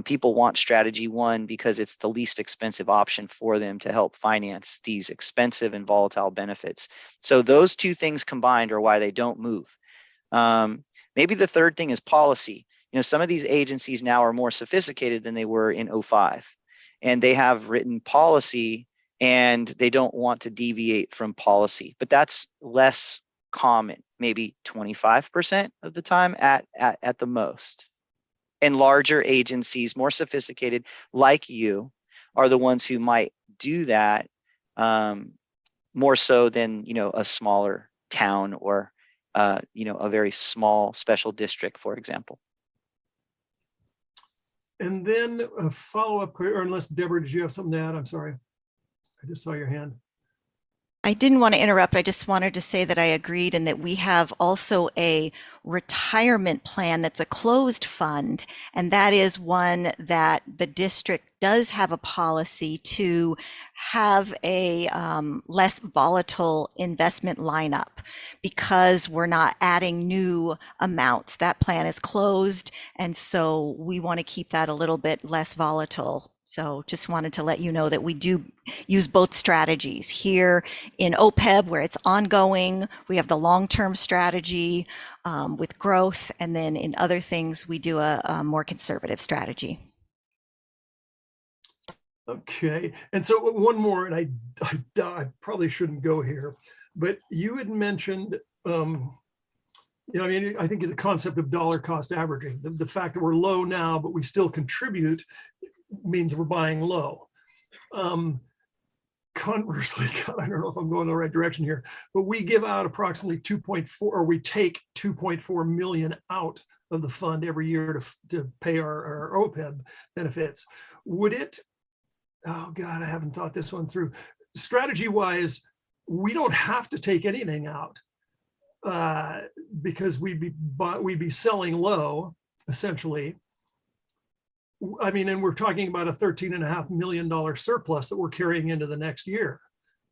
People want strategy 1 because it's the least expensive option for them to help finance these expensive and volatile benefits. So those 2 things combined are why they don't move. Maybe the third thing is policy. Some of these agencies now are more sophisticated than they were in 2005, and they have written policy and they don't want to deviate from policy, but that's less common, maybe 25% of the time at the most. And larger agencies, more sophisticated like you, are the ones who might do that more so than a smaller town or a very small special district, for example. And then a follow-up, or unless Deborah, did you have something to add? I'm sorry, I just saw your hand. I didn't want to interrupt. I just wanted to say that I agreed, and that we have also a retirement plan that's a closed fund, and that is one that the district does have a policy to have a less volatile investment lineup, because we're not adding new amounts. That plan is closed, and so we want to keep that a little bit less volatile. So just wanted to let you know that we do use both strategies. Here in Opeb, where it's ongoing, we have the long-term strategy with growth, and then in other things, we do a more conservative strategy. Okay, and so one more, and I probably shouldn't go here, but you had mentioned, I think the concept of dollar cost averaging, the fact that we're low now, but we still contribute, means we're buying low. Conversely, I don't know if I'm going the right direction here, but we give out approximately 2.4, or we take 2.4 million out of the fund every year to pay our Opeb benefits. Would it, oh God, I haven't thought this one through. Strategy wise, we don't have to take anything out because we'd be selling low, essentially. I mean, and we're talking about a $13.5 million surplus that we're carrying into the next year.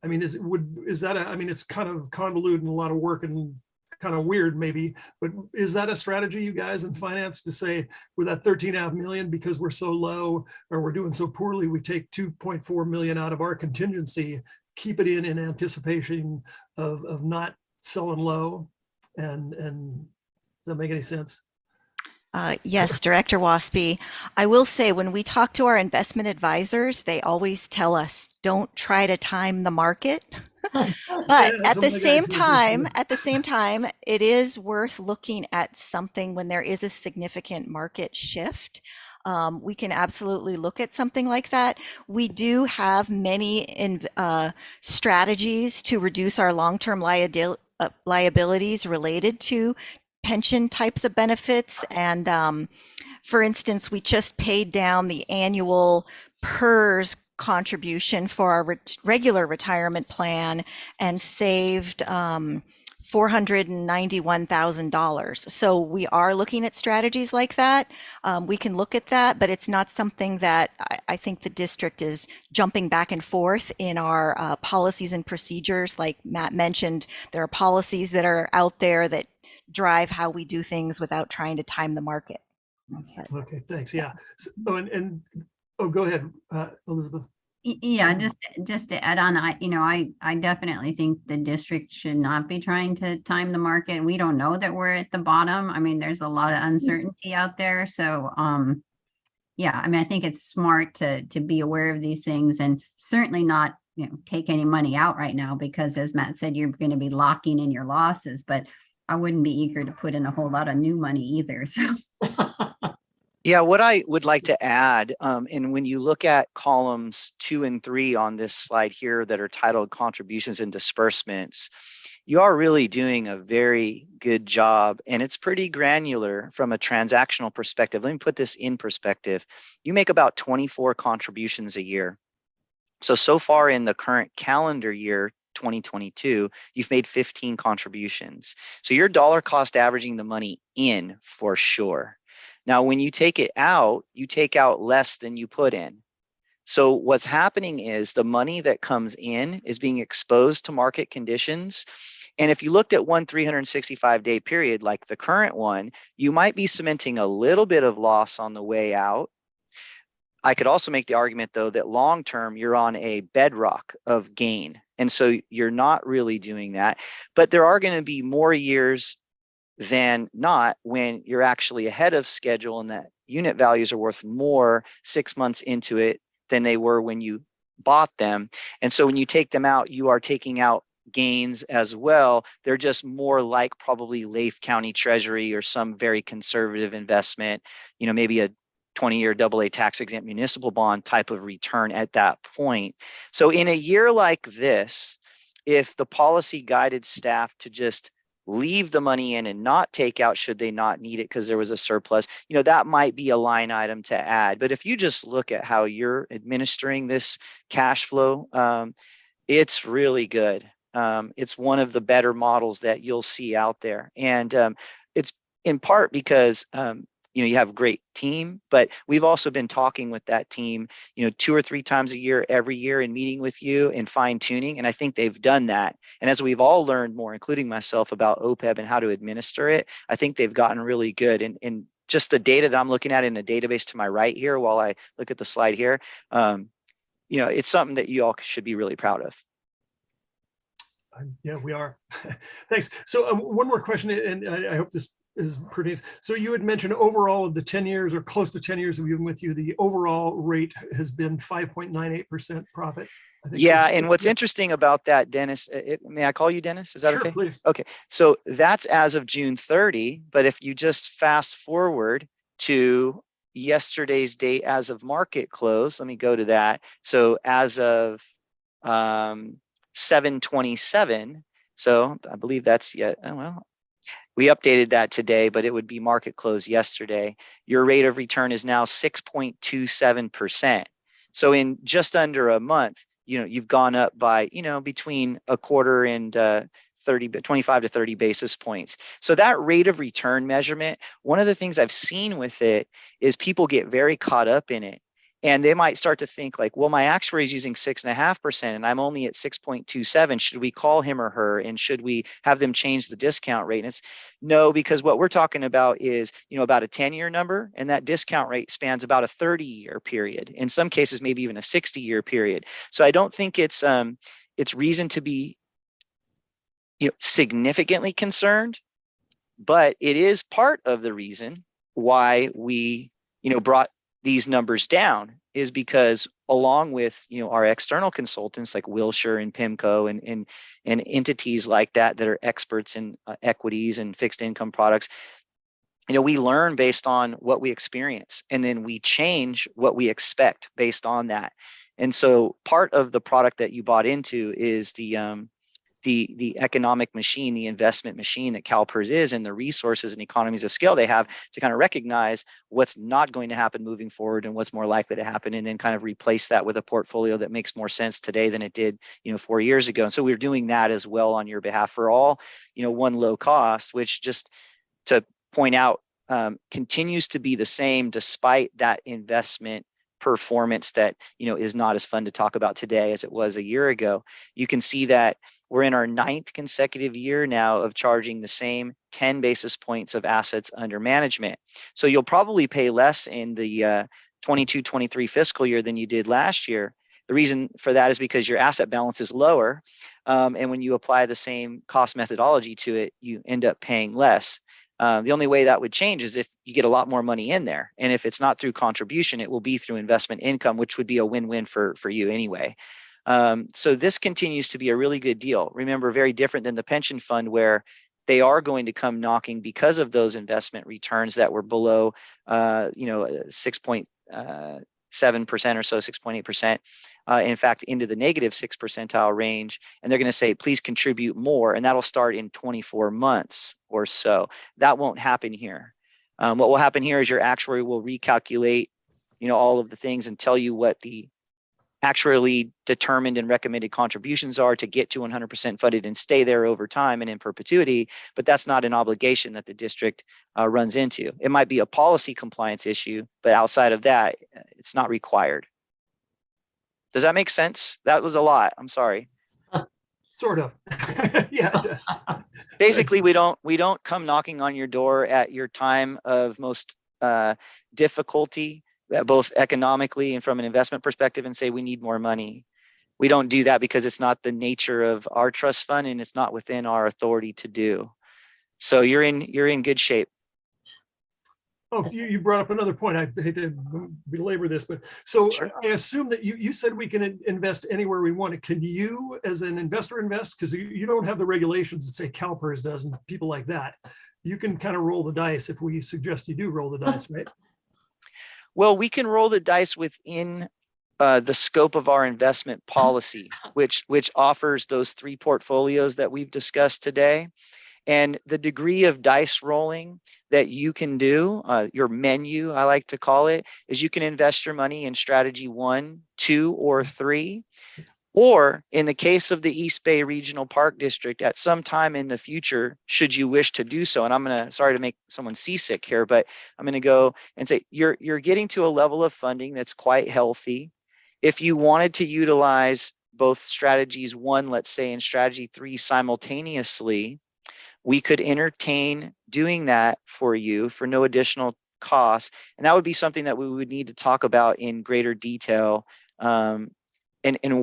I mean, it's kind of convoluted and a lot of work and kind of weird maybe, but is that a strategy, you guys in finance, to say with that 13.5 million, because we're so low or we're doing so poorly, we take 2.4 million out of our contingency, keep it in anticipation of not selling low? And does that make any sense? Yes, Director Waspy. I will say when we talk to our investment advisors, they always tell us don't try to time the market. But Yeah, at some the of the guys same use this, time, yeah. it is worth looking at something when there is a significant market shift. We can absolutely look at something like that. We do have many strategies to reduce our long-term liabilities related to pension types of benefits. And for instance, we just paid down the annual PERS contribution for our regular retirement plan and saved $491,000. So we are looking at strategies like that. We can look at that, but it's not something that I think the district is jumping back and forth in our policies and procedures. Like Matt mentioned, there are policies that are out there that drive how we do things without trying to time the market. Okay, thanks. Yeah. Oh, go ahead, Elizabeth. Yeah, just to add on, I definitely think the district should not be trying to time the market. We don't know that we're at the bottom. I mean, there's a lot of uncertainty out there. So, yeah, I mean, I think it's smart to be aware of these things and certainly not, take any money out right now because, as Matt said, you're going to be locking in your losses. But I wouldn't be eager to put in a whole lot of new money either. So. Yeah, what I would like to add, and when you look at columns 2 and 3 on this slide here that are titled Contributions and Disbursements, you are really doing a very good job, and it's pretty granular from a transactional perspective. Let me put this in perspective. You make about 24 contributions a year. So far in the current calendar year, 2022, you've made 15 contributions. So you're dollar cost averaging the money in for sure. Now, when you take it out, you take out less than you put in. So what's happening is the money that comes in is being exposed to market conditions. And if you looked at one 365-day period like the current one, you might be cementing a little bit of loss on the way out. I could also make the argument, though, that long-term, you're on a bedrock of gain. And so you're not really doing that. But there are going to be more years than not when you're actually ahead of schedule and that unit values are worth more 6 months into it than they were when you bought them. And so when you take them out, you are taking out gains as well. They're just more like probably Lake County Treasury or some very conservative investment, maybe a 20-year AA tax exempt municipal bond type of return at that point. So in a year like this, if the policy guided staff to just leave the money in and not take out should they not need it because there was a surplus, that might be a line item to add. But if you just look at how you're administering this cash flow, it's really good. It's one of the better models that you'll see out there. And it's in part because you have a great team, but we've also been talking with that team, 2 or 3 times a year, every year, and meeting with you and fine tuning. And I think they've done that. And as we've all learned more, including myself, about OPEB and how to administer it, I think they've gotten really good. And just the data that I'm looking at in a database to my right here, while I look at the slide here, it's something that you all should be really proud of. Yeah, we are. Thanks. So one more question, and I hope this is pretty. So you had mentioned overall of the 10 years or close to 10 years we've been with you, the overall rate has been 5.98% profit. Yeah, and what's interesting about that, Dennis, may I call you Dennis? Is that okay? Please. Okay, so that's as of June 30, but if you just fast forward to yesterday's date as of market close, let me go to that. So as of 7/27, so I believe that's we updated that today, but it would be market close yesterday. Your rate of return is now 6.27%. So in just under a month, you've gone up by, between a quarter and 25 to 30 basis points. So that rate of return measurement, one of the things I've seen with it is people get very caught up in it. And they might start to think like, well, my actuary is using 6.5% and I'm only at 6.27. Should we call him or her? And should we have them change the discount rate? And it's no, because what we're talking about is, about a 10-year number. And that discount rate spans about a 30-year period. In some cases, maybe even a 60-year period. So I don't think it's reason to be significantly concerned, but it is part of the reason why we, brought these numbers down is because along with, our external consultants like Wilshire and PIMCO and entities like that are experts in equities and fixed income products, we learn based on what we experience, and then we change what we expect based on that. And so part of the product that you bought into is the economic machine, the investment machine that CalPERS is, and the resources and economies of scale they have to kind of recognize what's not going to happen moving forward and what's more likely to happen, and then kind of replace that with a portfolio that makes more sense today than it did, 4 years ago. And so we're doing that as well on your behalf for all, one low cost, which, just to point out, continues to be the same despite that investment performance that is not as fun to talk about today as it was a year ago. You can see that we're in our 9th consecutive year now of charging the same 10 basis points of assets under management. So you'll probably pay less in the 22-23 fiscal year than you did last year. The reason for that is because your asset balance is lower, and when you apply the same cost methodology to it, you end up paying less. The only way that would change is if you get a lot more money in there. And if it's not through contribution, it will be through investment income, which would be a win-win for you anyway. So this continues to be a really good deal. Remember, very different than the pension fund, where they are going to come knocking because of those investment returns that were below 6.7% or so, 6.8%. In fact, into the negative 6th percentile range. And they're going to say, please contribute more. And that'll start in 24 months or so. That won't happen here. What will happen here is your actuary will recalculate, all of the things and tell you what the actuarially determined and recommended contributions are to get to 100% funded and stay there over time and in perpetuity. But that's not an obligation that the district runs into. It might be a policy compliance issue, but outside of that, it's not required. Does that make sense? That was a lot. I'm sorry. Sort of. Yeah, it does. Basically, we don't come knocking on your door at your time of most difficulty, both economically and from an investment perspective, and say we need more money. We don't do that because it's not the nature of our trust fund, and it's not within our authority to do. So you're in good shape. Oh, you brought up another point. I hate to belabor this, but so Sure. I assume that you said we can invest anywhere we want. Can you, as an investor, invest? Because you don't have the regulations that say CalPERS does and people like that. You can kind of roll the dice if we suggest you do roll the dice, right? Well, we can roll the dice within the scope of our investment policy, which offers those 3 portfolios that we've discussed today. And the degree of dice rolling that you can do, your menu, I like to call it, is you can invest your money in strategy 1, 2, or 3. Or in the case of the East Bay Regional Park District, at some time in the future, should you wish to do so, and sorry to make someone seasick here, but I'm going to go and say you're getting to a level of funding that's quite healthy. If you wanted to utilize both strategies 1, let's say, and strategy 3 simultaneously, we could entertain doing that for you for no additional cost. And that would be something that we would need to talk about in greater detail, and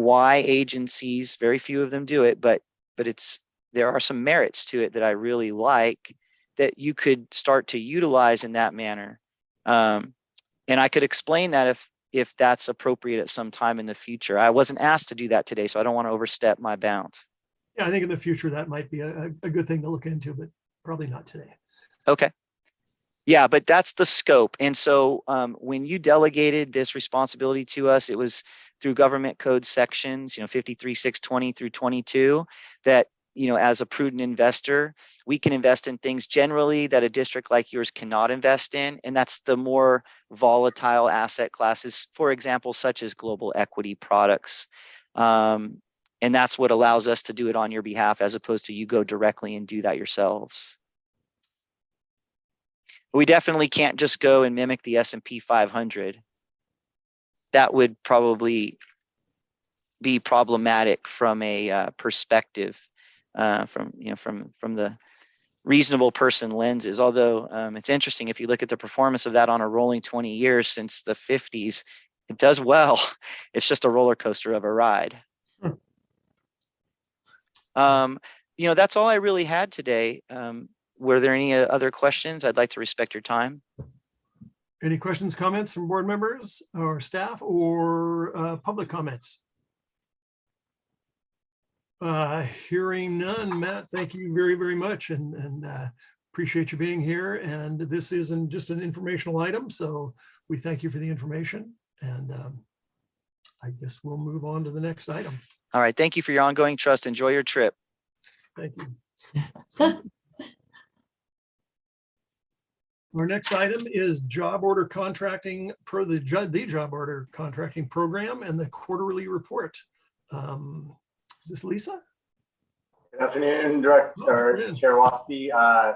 why agencies, very few of them do it, but there are some merits to it that I really like that you could start to utilize in that manner. And I could explain that if that's appropriate at some time in the future. I wasn't asked to do that today, so I don't want to overstep my bounds. Yeah, I think in the future that might be a good thing to look into, but probably not today. Okay. Yeah, but that's the scope. And so when you delegated this responsibility to us, it was through government code sections, 53.620 through 22, that, as a prudent investor, we can invest in things generally that a district like yours cannot invest in. And that's the more volatile asset classes, for example, such as global equity products. And that's what allows us to do it on your behalf, as opposed to you go directly and do that yourselves. We definitely can't just go and mimic the S&P 500. That would probably be problematic from a perspective, from the reasonable person lenses. Although it's interesting, if you look at the performance of that on a rolling 20 years since the 50s, it does well. It's just a roller coaster of a ride. That's all I really had today. Were there any other questions? I'd like to respect your time. Any questions, comments from board members or staff or public comments? Hearing none, Matt, thank you very, very much, and appreciate you being here. And this isn't just an informational item, so we thank you for the information. And I guess we'll move on to the next item. All right. Thank you for your ongoing trust. Enjoy your trip. Thank you. Our next item is job order contracting per the job order contracting program and the quarterly report. Is this Lisa? Good afternoon, Director Chair Waspy.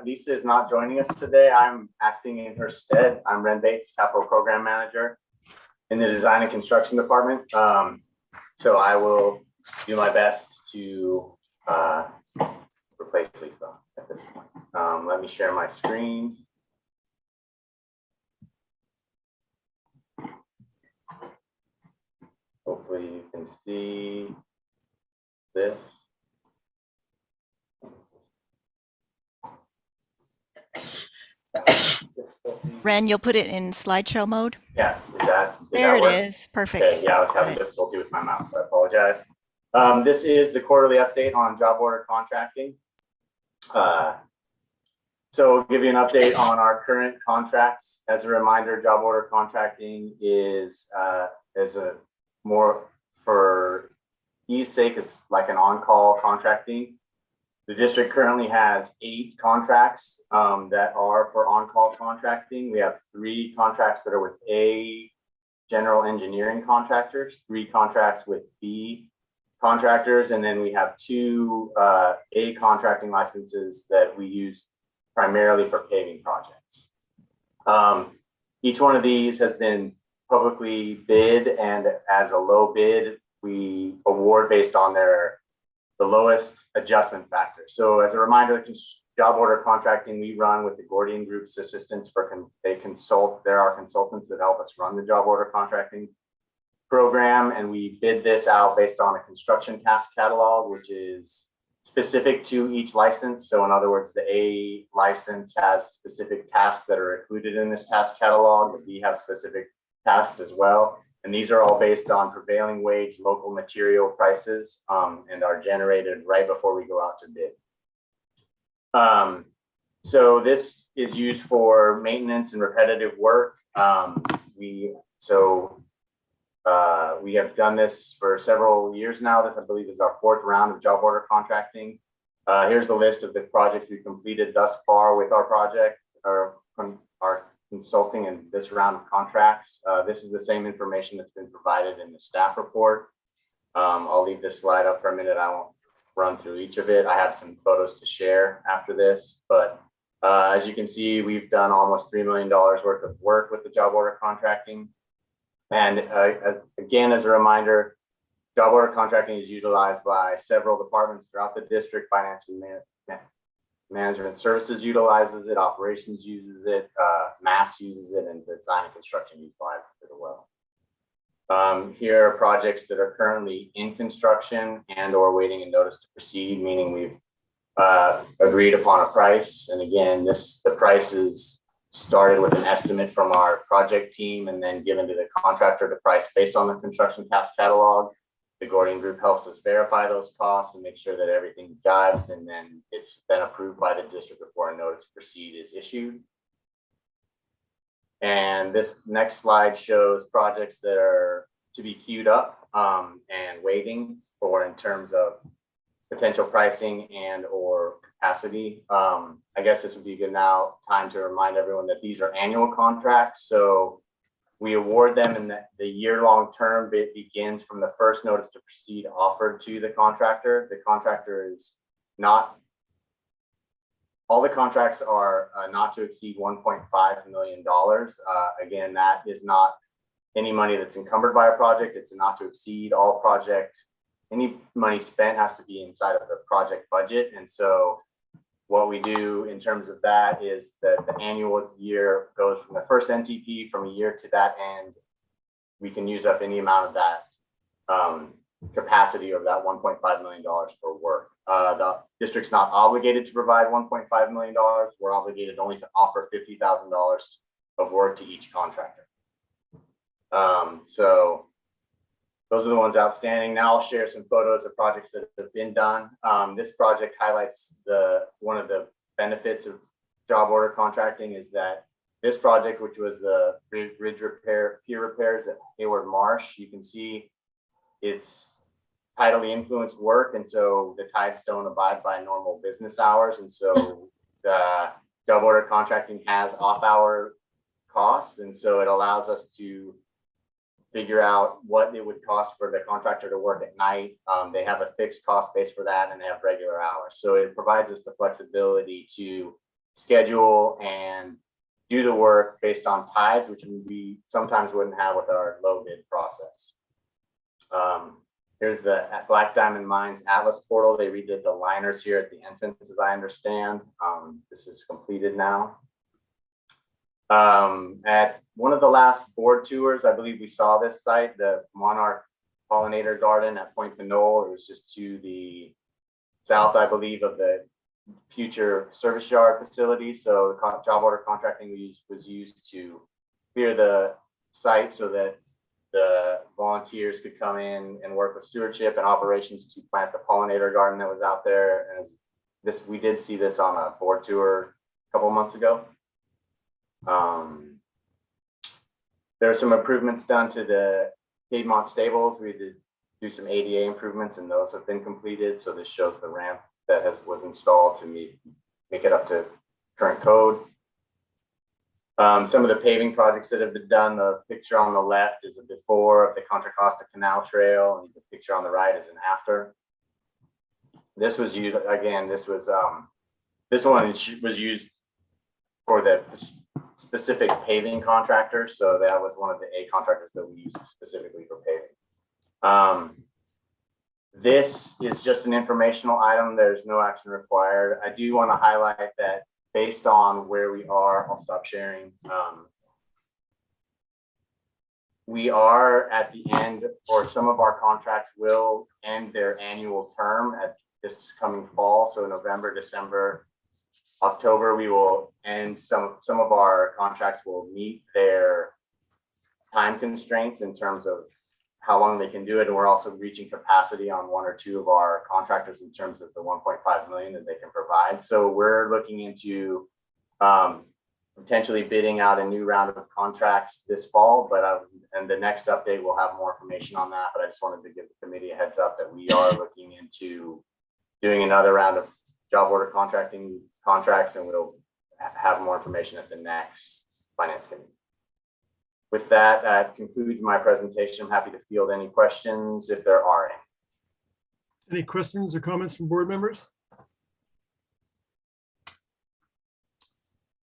Lisa is not joining us today. I'm acting in her stead. I'm Ren Bates, Capital Program Manager in the Design and Construction Department. So I will do my best to replace Lisa at this point. Let me share my screen. Hopefully you can see this. Ren, you'll put it in slideshow mode? Yeah, there it is. Perfect. Okay, yeah, I was having difficulty with my mouse, so I apologize. This is the quarterly update on job order contracting. So I'll give you an update on our current contracts. As a reminder, job order contracting is a more, for ease sake, it's like an on-call contracting. The district currently has 8 contracts that are for on-call contracting. We have 3 contracts that are with A, general engineering contractors, 3 contracts with B contractors, and then we have 2 A contracting licenses that we use primarily for paving projects. Each one of these has been publicly bid, and as a low bid, we award based on the lowest adjustment factor. So as a reminder, job order contracting, we run with the Gordian Group's assistance there are consultants that help us run the job order contracting program. And we bid this out based on a construction task catalog, which is specific to each license. So in other words, the A license has specific tasks that are included in this task catalog. The B have specific tasks as well. And these are all based on prevailing wage, local material prices, and are generated right before we go out to bid. So this is used for maintenance and repetitive work. We have done this for several years now. This, I believe, is our 4th round of job order contracting. Here's the list of the projects we've completed thus far with our project, our consulting in this round of contracts. This is the same information that's been provided in the staff report. I'll leave this slide up for a minute. I won't run through each of it. I have some photos to share after this, but as you can see, we've done almost $3 million worth of work with the job order contracting. And again, as a reminder, job order contracting is utilized by several departments throughout the district. Finance and Management Services utilizes it, Operations uses it, Mass uses it, and Design and Construction utilizes it as well. Here are projects that are currently in construction and or waiting a notice to proceed, meaning we've agreed upon a price. And again, the price is started with an estimate from our project team and then given to the contractor the price based on the construction task catalog. The Gordian Group helps us verify those costs and make sure that everything jives, and then it's been approved by the district before a notice to proceed is issued. And this next slide shows projects that are to be queued up and waiting for in terms of potential pricing and or capacity. I guess this would be a good time to remind everyone that these are annual contracts. So we award them in the year-long term. It begins from the first notice to proceed offered to the contractor. The contractor is not, all the contracts are not to exceed $1.5 million. Again, that is not any money that's encumbered by a project. It's not to exceed all project. Any money spent has to be inside of the project budget. And so what we do in terms of that is that the annual year goes from the first NTP from a year to that end. We can use up any amount of that capacity of that $1.5 million for work. The district's not obligated to provide $1.5 million. We're obligated only to offer $50,000 of work to each contractor. So those are the ones outstanding. Now I'll share some photos of projects that have been done. This project highlights one of the benefits of job order contracting is that this project, which was the bridge repair, pier repairs at Hayward Marsh, you can see it's tidally influenced work. And so the tides don't abide by normal business hours. And so the job order contracting has off-hour costs. And so it allows us to figure out what it would cost for the contractor to work at night. They have a fixed cost base for that, and they have regular hours. So it provides us the flexibility to schedule and do the work based on tides, which we sometimes wouldn't have with our low bid process. Here's the Black Diamond Mines Atlas portal. They redid the liners here at the entrance, as I understand. This is completed now. At one of the last board tours, I believe we saw this site, the Monarch Pollinator Garden at Point Pinole. It was just to the south, I believe, of the future service yard facility. So the job order contracting was used to clear the site so that the volunteers could come in and work with Stewardship and Operations to plant the pollinator garden that was out there. And we did see this on a board tour a couple of months ago. There are some improvements done to the Piedmont stables. We did do some ADA improvements, and those have been completed. So this shows the ramp that was installed to make it up to current code. Some of the paving projects that have been done, the picture on the left is a before of the Contra Costa Canal Trail, and the picture on the right is an after. This was used, again, this one was used for the specific paving contractor. So that was one of the A contractors that we used specifically for paving. This is just an informational item. There's no action required. I do want to highlight that based on where we are, I'll stop sharing. We are at the end, or some of our contracts will end their annual term at this coming fall. So November, December, October, we will end some of our contracts will meet their time constraints in terms of how long they can do it. And we're also reaching capacity on one or two of our contractors in terms of the 1.5 million that they can provide. So we're looking into potentially bidding out a new round of contracts this fall, and the next update will have more information on that. But I just wanted to give the committee a heads up that we are looking into doing another round of job order contracting contracts, and we'll have more information at the next finance committee. With that, that concludes my presentation. I'm happy to field any questions if there are any. Any questions or comments from board members?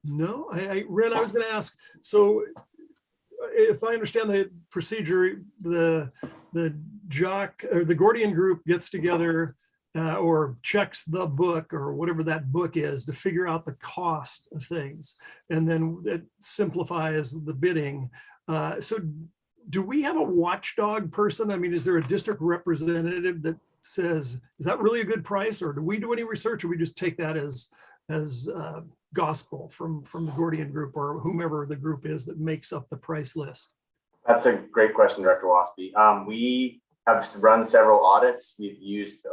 No, Ren, I was going to ask, so if I understand the procedure, the jock or the Gordian group gets together or checks the book or whatever that book is to figure out the cost of things, and then it simplifies the bidding. So do we have a watchdog person? I mean, is there a district representative that says, is that really a good price, or do we do any research, or we just take that as gospel from the Gordian group or whomever the group is that makes up the price list? That's a great question, Director Waspy. We have run several audits. We've used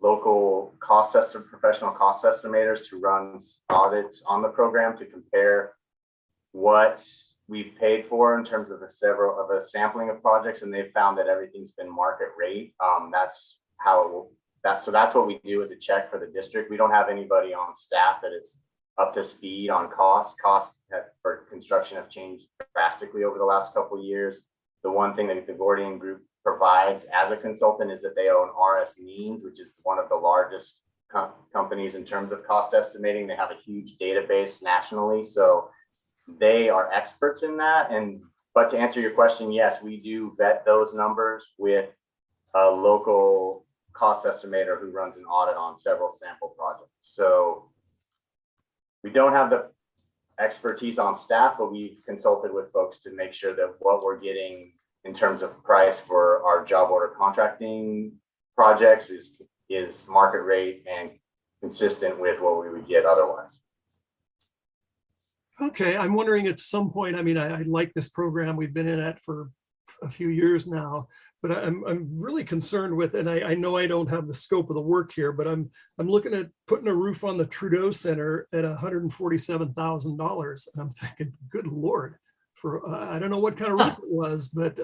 local professional cost estimators to run audits on the program to compare what we've paid for in terms of a sampling of projects, and they've found that everything's been market rate. So that's what we do as a check for the district. We don't have anybody on staff that is up to speed on costs. Costs for construction have changed drastically over the last couple of years. The one thing that the Gordian group provides as a consultant is that they own RS Means, which is one of the largest companies in terms of cost estimating. They have a huge database nationally, so they are experts in that. But to answer your question, yes, we do vet those numbers with a local cost estimator who runs an audit on several sample projects. So we don't have the expertise on staff, but we've consulted with folks to make sure that what we're getting in terms of price for our job order contracting projects is market rate and consistent with what we would get otherwise. Okay, I'm wondering at some point, I mean, I like this program. We've been in it for a few years now, but I'm really concerned with, and I know I don't have the scope of the work here, but I'm looking at putting a roof on the Trudeau Center at $147,000. And I'm thinking, good Lord, for, I don't know what kind of roof it was, but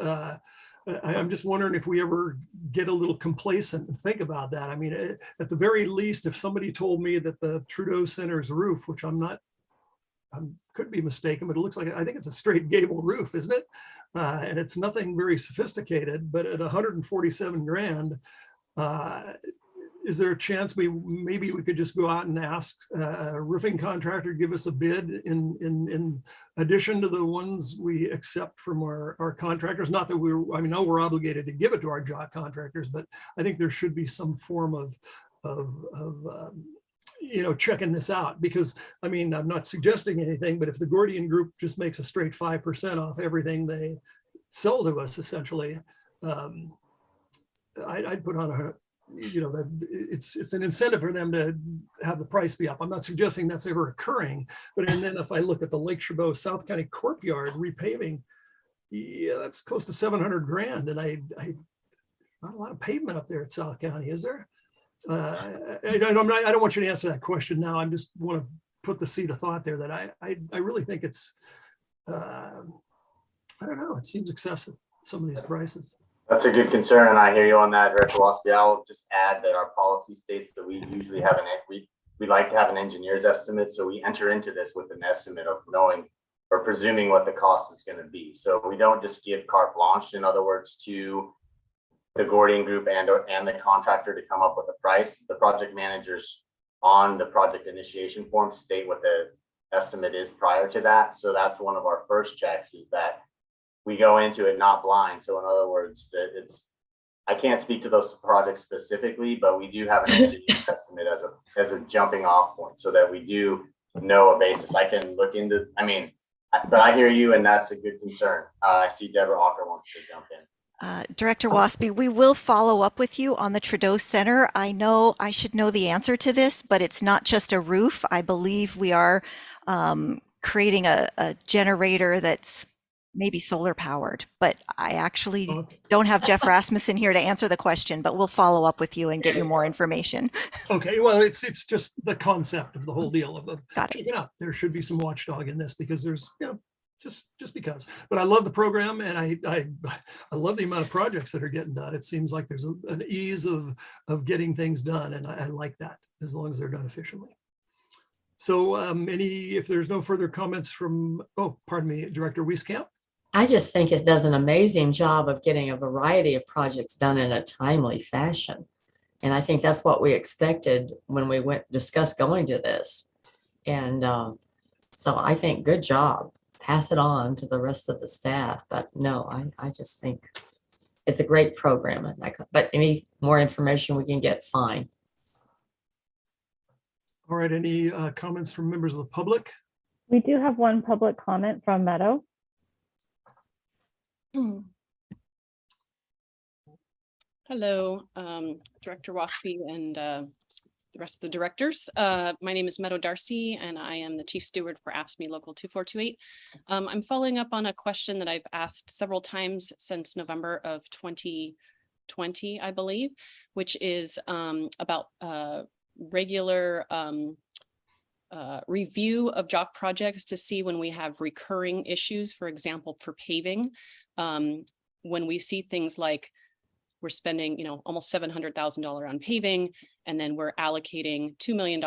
I'm just wondering if we ever get a little complacent and think about that. I mean, at the very least, if somebody told me that the Trudeau Center's roof, which I could be mistaken, but it looks like, I think it's a straight gable roof, isn't it? And it's nothing very sophisticated, but at 147 grand, is there a chance maybe we could just go out and ask a roofing contractor to give us a bid in addition to the ones we accept from our contractors? Not that I know we're obligated to give it to our job contractors, but I think there should be some form of checking this out, because I mean, I'm not suggesting anything, but if the Gordian Group just makes a straight 5% off everything they sell to us, essentially, I'd put on that it's an incentive for them to have the price be up. I'm not suggesting that's ever occurring, and then if I look at the Lake Chabot South County Courtyard repaving, yeah, that's close to 700 grand, and I not a lot of pavement up there at South County, is there? I don't want you to answer that question now. I just want to put the seed of thought there that I really think it's, I don't know, it seems excessive, some of these prices. That's a good concern, and I hear you on that, Director Waspy. I'll just add that our policy states that we usually have we like to have an engineer's estimate, so we enter into this with an estimate of knowing or presuming what the cost is going to be. So we don't just give carte blanche, in other words, to the Gordian Group and the contractor to come up with a price. The project managers on the project initiation form state what the estimate is prior to that. So that's one of our first checks, is that we go into it not blind. So in other words, that I can't speak to those projects specifically, but we do have an engineer's estimate as a jumping off point, so that we do know a basis. I can look into, but I hear you, and that's a good concern. I see Deborah Ocker wants to jump in. Director Waspy, we will follow up with you on the Trudeau Center. I know I should know the answer to this, but it's not just a roof. I believe we are creating a generator that's maybe solar powered, but I actually don't have Jeff Rasmussen here to answer the question, but we'll follow up with you and get you more information. Okay, well, it's just the concept of the whole deal of Got check it out. There should be some watchdog in this, because there's, just because. But I love the program, and I love the amount of projects that are getting done. It seems like there's an ease of getting things done, and I like that, as long as they're done efficiently. So if there's no further comments from, pardon me, Director Wieskamp. I just think it does an amazing job of getting a variety of projects done in a timely fashion. And I think that's what we expected when we discussed going to this. And so I think good job. Pass it on to the rest of the staff. But no, I just think it's a great program. But any more information we can get, fine. All right, any comments from members of the public? We do have one public comment from Meadow. Hello, Director Waspy and the rest of the directors. My name is Meadow Darcy, and I am the Chief Steward for AFSCME Local 2428. I'm following up on a question that I've asked several times since November of 2020, I believe, which is about regular review of job projects to see when we have recurring issues, for example, for paving. When we see things like we're spending, almost $700,000 on paving, and then we're allocating $2 million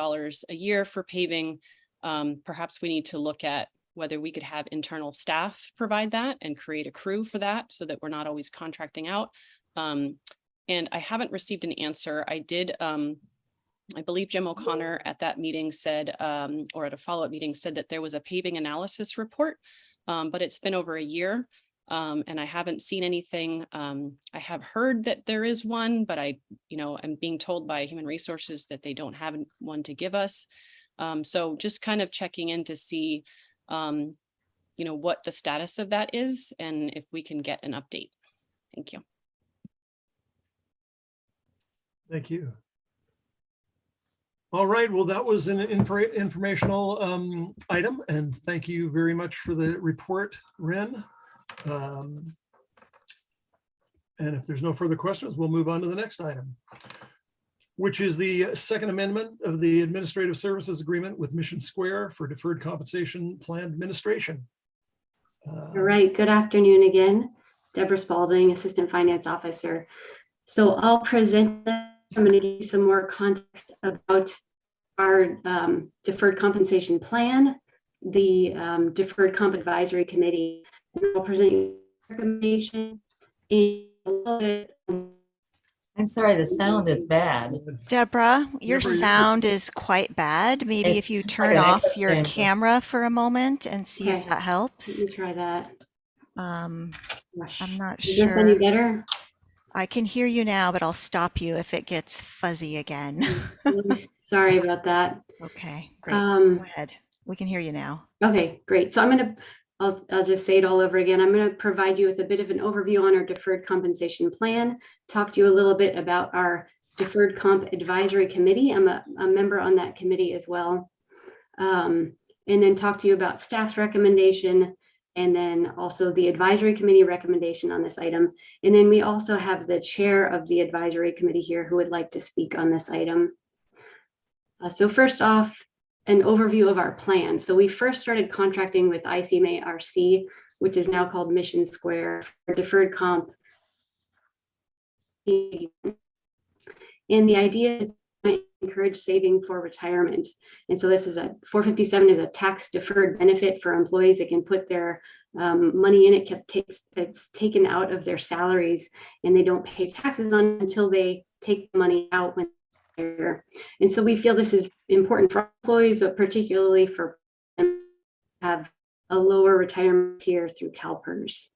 a year for paving, perhaps we need to look at whether we could have internal staff provide that and create a crew for that, so that we're not always contracting out. And I haven't received an answer. I did, I believe Jim O'Connor at that meeting said, or at a follow-up meeting said that there was a paving analysis report, but it's been over a year. And I haven't seen anything. I have heard that there is one, but I'm being told by Human Resources that they don't have one to give us. So just kind of checking in to see, what the status of that is, and if we can get an update. Thank you. Thank you. All right, well, that was an informational item, and thank you very much for the report, Ren. And if there's no further questions, we'll move on to the next item, which is the second amendment of the Administrative Services Agreement with Mission Square for Deferred Compensation Plan Administration. All right, good afternoon again. Deborah Spalding, Assistant Finance Officer. So I'll present this. I'm going to give you some more context about our deferred compensation plan, the Deferred Comp Advisory Committee, and I'll present you a recommendation and a little bit. I'm sorry, the sound is bad. Deborah, your Deborah, sound is quite bad. Maybe if you It's turn like an off echo your chamber. camera for a moment and see if Okay. that helps. Let me try that. I'm not Is this any sure. better? I can hear you now, but I'll stop you if it gets fuzzy again. Really sorry about that. Okay, great. Go ahead. We can hear you now. Okay, great. So I'll just say it all over again. I'm going to provide you with a bit of an overview on our deferred compensation plan, talk to you a little bit about our Deferred Comp Advisory Committee. I'm a member on that committee as well. And then talk to you about staff's recommendation, and then also the advisory committee recommendation on this item. And then we also have the chair of the advisory committee here who would like to speak on this item. So first off, an overview of our plan. So we first started contracting with ICMA-RC, which is now called Mission Square, for deferred comp. And the idea is to encourage saving for retirement. And so this is 457 is a tax deferred benefit for employees that can put their money in it. It's taken out of their salaries, and they don't pay taxes on it until they take the money out when. And so we feel this is important for employees, but particularly for them to have a lower retirement tier through CalPERS.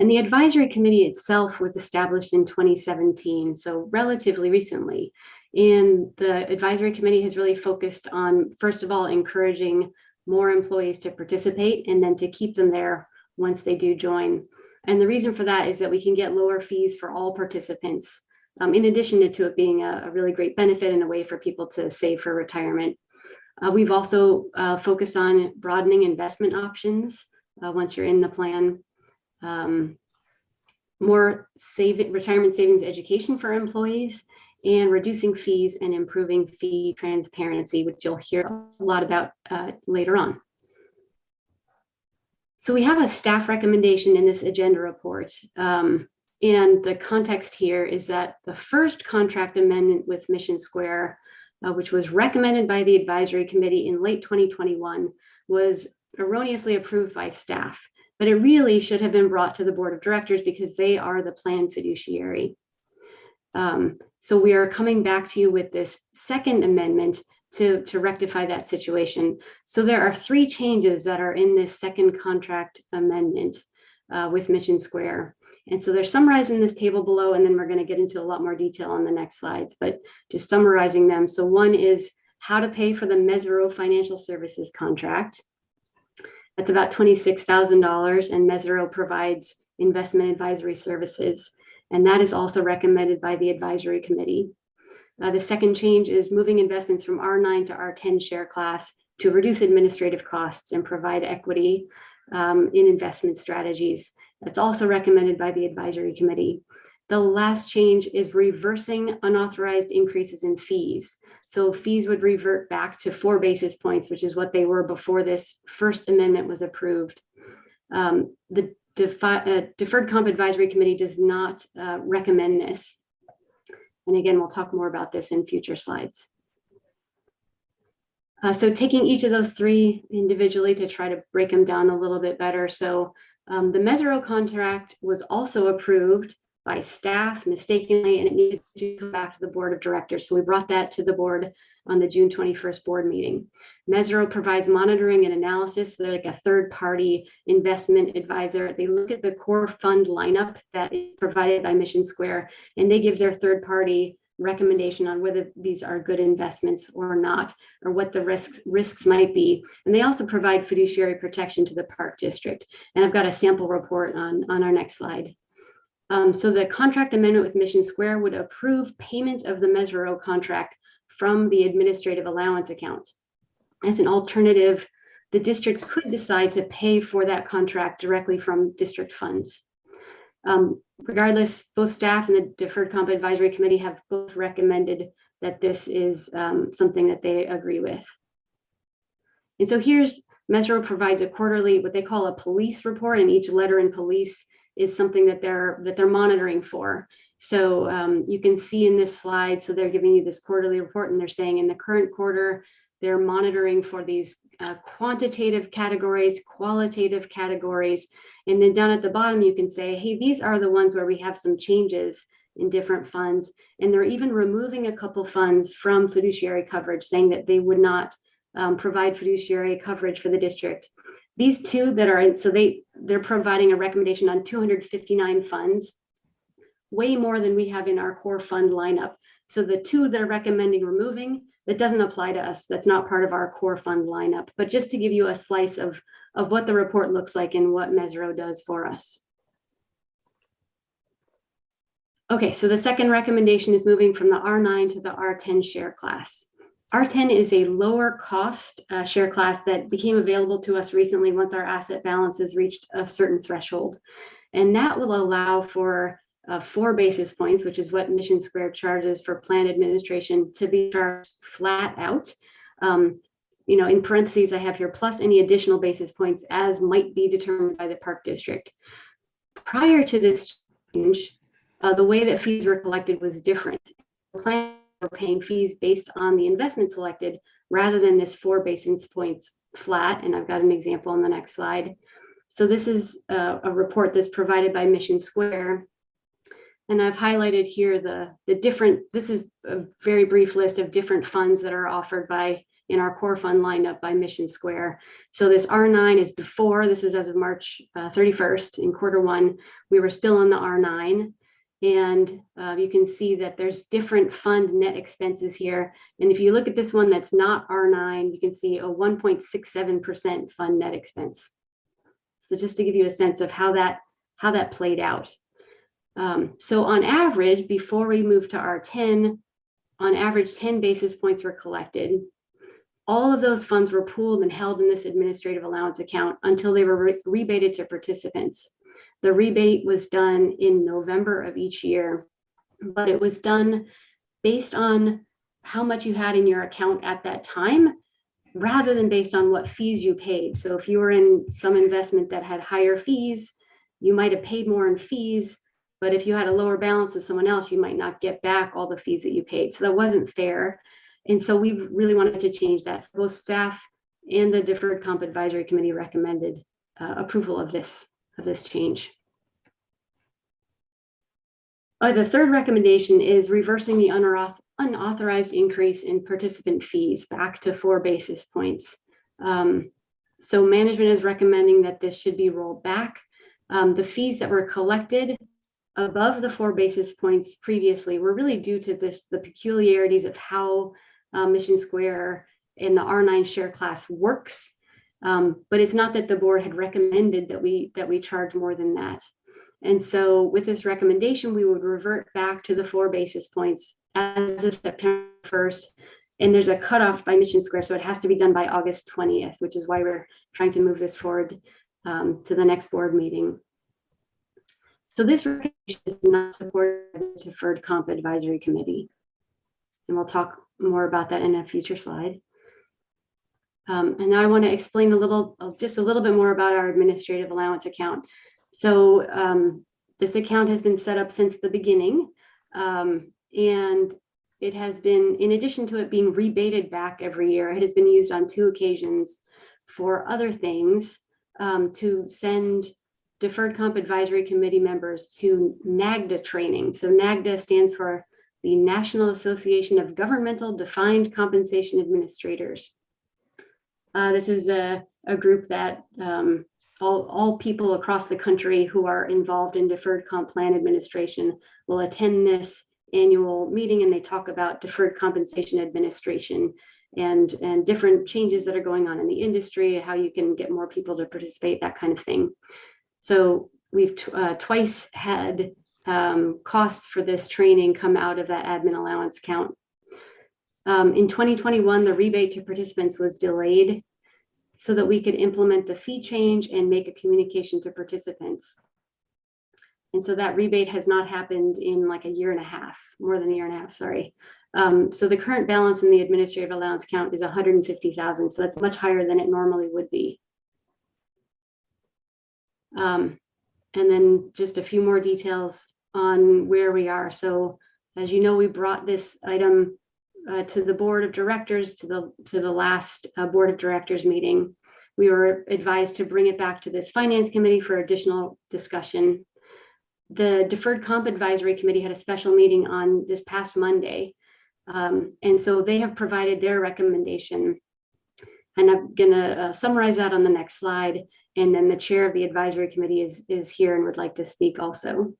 And the advisory committee itself was established in 2017, so relatively recently. And the advisory committee has really focused on, first of all, encouraging more employees to participate and then to keep them there once they do join. And the reason for that is that we can get lower fees for all participants. In addition to it being a really great benefit and a way for people to save for retirement. We've also focused on broadening investment options once you're in the plan. More retirement savings education for employees, and reducing fees and improving fee transparency, which you'll hear a lot about later on. So we have a staff recommendation in this agenda report. And the context here is that the first contract amendment with Mission Square, which was recommended by the advisory committee in late 2021, was erroneously approved by staff, but it really should have been brought to the board of directors because they are the plan fiduciary. So we are coming back to you with this second amendment to rectify that situation. So there are 3 changes that are in this second contract amendment with Mission Square. And so they're summarized in this table below, and then we're going to get into a lot more detail on the next slides, but just summarizing them. So one is how to pay for the Mesero Financial Services contract. That's about $26,000, and Mesero provides investment advisory services. And that is also recommended by the advisory committee. The second change is moving investments from R9 to R10 share class to reduce administrative costs and provide equity in investment strategies. That's also recommended by the advisory committee. The last change is reversing unauthorized increases in fees. So fees would revert back to 4 basis points, which is what they were before this first amendment was approved. The Deferred Comp Advisory Committee does not recommend this. And again, we'll talk more about this in future slides. So taking each of those 3 individually to try to break them down a little bit better. So the Mesero contract was also approved by staff mistakenly, and it needed to come back to the board of directors. So we brought that to the board on the June 21st board meeting. Mesero provides monitoring and analysis. So they're like a third-party investment advisor. They look at the core fund lineup that is provided by Mission Square, and they give their third-party recommendation on whether these are good investments or not, or what the risks might be. And they also provide fiduciary protection to the Park District. And I've got a sample report on our next slide. So the contract amendment with Mission Square would approve payment of the Mesro contract from the administrative allowance account. As an alternative, the district could decide to pay for that contract directly from district funds. Regardless, both staff and the Deferred Comp Advisory Committee have both recommended that this is something that they agree with. And so here's, Mesro provides a quarterly, what they call a police report, and each letter in police is something that they're monitoring for. So you can see in this slide, so they're giving you this quarterly report, and they're saying in the current quarter, they're monitoring for these quantitative categories, qualitative categories. And then down at the bottom, you can say, hey, these are the ones where we have some changes in different funds. And they're even removing a couple funds from fiduciary coverage, saying that they would not provide fiduciary coverage for the district. These two that are in, so they're providing a recommendation on 259 funds, way more than we have in our core fund lineup. So the two that are recommending removing, that doesn't apply to us. That's not part of our core fund lineup, but just to give you a slice of what the report looks like and what Mesro does for us. Okay, so the second recommendation is moving from the R9 to the R10 share class. R10 is a lower cost share class that became available to us recently once our asset balances reached a certain threshold. And that will allow for 4 basis points, which is what Mission Square charges for plan administration, to be charged flat out. You know, in parentheses, I have here plus any additional basis points as might be determined by the park district. Prior to this change, the way that fees were collected was different. Plans were paying fees based on the investment selected rather than this 4 basis points flat. And I've got an example on the next slide. So this is a report that's provided by Mission Square. And I've highlighted here the different, this is a very brief list of different funds that are offered by, in our core fund lineup by Mission Square. So this R9 is before, this is as of March 31st in Q1, we were still in the R9. And you can see that there's different fund net expenses here. And if you look at this one that's not R9, you can see a 1.67% fund net expense. So just to give you a sense of how that played out. So on average, before we moved to R10, on average, 10 basis points were collected. All of those funds were pooled and held in this administrative allowance account until they were rebated to participants. The rebate was done in November of each year, but it was done based on how much you had in your account at that time, rather than based on what fees you paid. So if you were in some investment that had higher fees, you might have paid more in fees. But if you had a lower balance than someone else, you might not get back all the fees that you paid. So that wasn't fair. And so we really wanted to change that. So both staff and the Deferred Comp Advisory Committee recommended approval of this change. The third recommendation is reversing the unauthorized increase in participant fees back to 4 basis points. So management is recommending that this should be rolled back. The fees that were collected above the 4 basis points previously were really due to the peculiarities of how Mission Square in the R9 share class works. But it's not that the board had recommended that we charge more than that. And so with this recommendation, we would revert back to the 4 basis points as of September 1st. And there's a cutoff by Mission Square, so it has to be done by August 20th, which is why we're trying to move this forward to the next board meeting. So this recommendation is not supported by the Deferred Comp Advisory Committee. And we'll talk more about that in a future slide. And now I want to explain just a little bit more about our administrative allowance account. So this account has been set up since the beginning, and it has been, in addition to it being rebated back every year, it has been used on 2 occasions for other things, to send Deferred Comp Advisory Committee members to NAGDA training. So NAGDA stands for the National Association of Governmental Defined Compensation Administrators. This is a group that all people across the country who are involved in deferred comp plan administration will attend this annual meeting, and they talk about deferred compensation administration and different changes that are going on in the industry, how you can get more people to participate, that kind of thing. So we've twice had costs for this training come out of that admin allowance count. In 2021, the rebate to participants was delayed so that we could implement the fee change and make a communication to participants. And so that rebate has not happened in like a year and a half, more than a year and a half, sorry. So the current balance in the administrative allowance count is 150,000. So that's much higher than it normally would be. And then just a few more details on where we are. So as you know, we brought this item to the board of directors, to the last board of directors meeting. We were advised to bring it back to this finance committee for additional discussion. The Deferred Comp Advisory Committee had a special meeting on this past Monday. And so they have provided their recommendation. And I'm gonna summarize that on the next slide. And then the chair of the advisory committee is here and would like to speak also.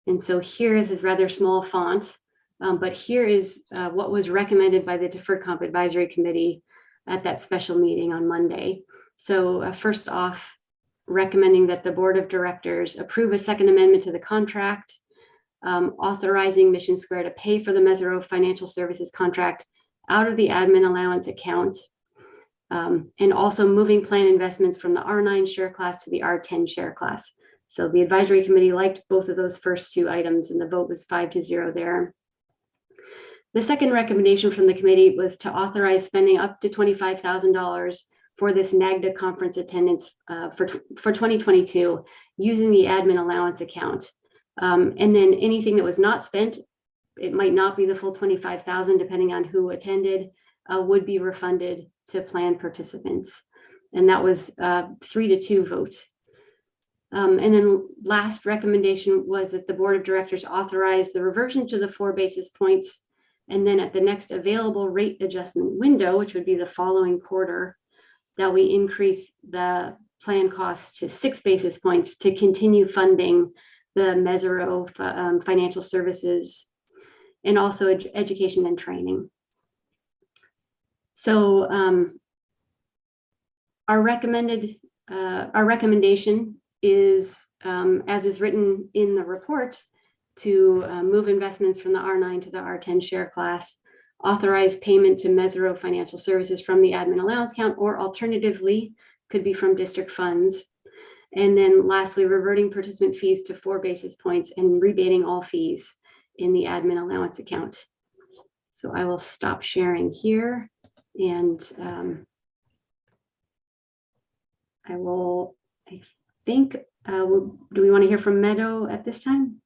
And so here is his rather small font, but here is what was recommended by the Deferred Comp Advisory Committee at that special meeting on Monday. So first off, recommending that the board of directors approve a second amendment to the contract, authorizing Mission Square to pay for the Mesereau Financial Services contract out of the admin allowance account, and also moving plan investments from the R9 share class to the R10 share class. So the advisory committee liked both of those first two items, and the vote was 5-0 there. The second recommendation from the committee was to authorize spending up to $25,000 for this NAGDA conference attendance for 2022 using the admin allowance account. And then anything that was not spent, it might not be the full 25,000 depending on who attended, would be refunded to plan participants. And that was 3-2 vote. And then last recommendation was that the board of directors authorize the reversion to the 4 basis points. And then at the next available rate adjustment window, which would be the following quarter, that we increase the plan costs to 6 basis points to continue funding the Mesereau financial services and also education and training. So our recommendation is, as is written in the report, to move investments from the R9 to the R10 share class, authorize payment to Mesereau Financial Services from the admin allowance count, or alternatively, could be from district funds. And then lastly, reverting participant fees to 4 basis points and rebating all fees in the admin allowance account. So I will stop sharing here, and I think, do we want to hear from Meadow at this time?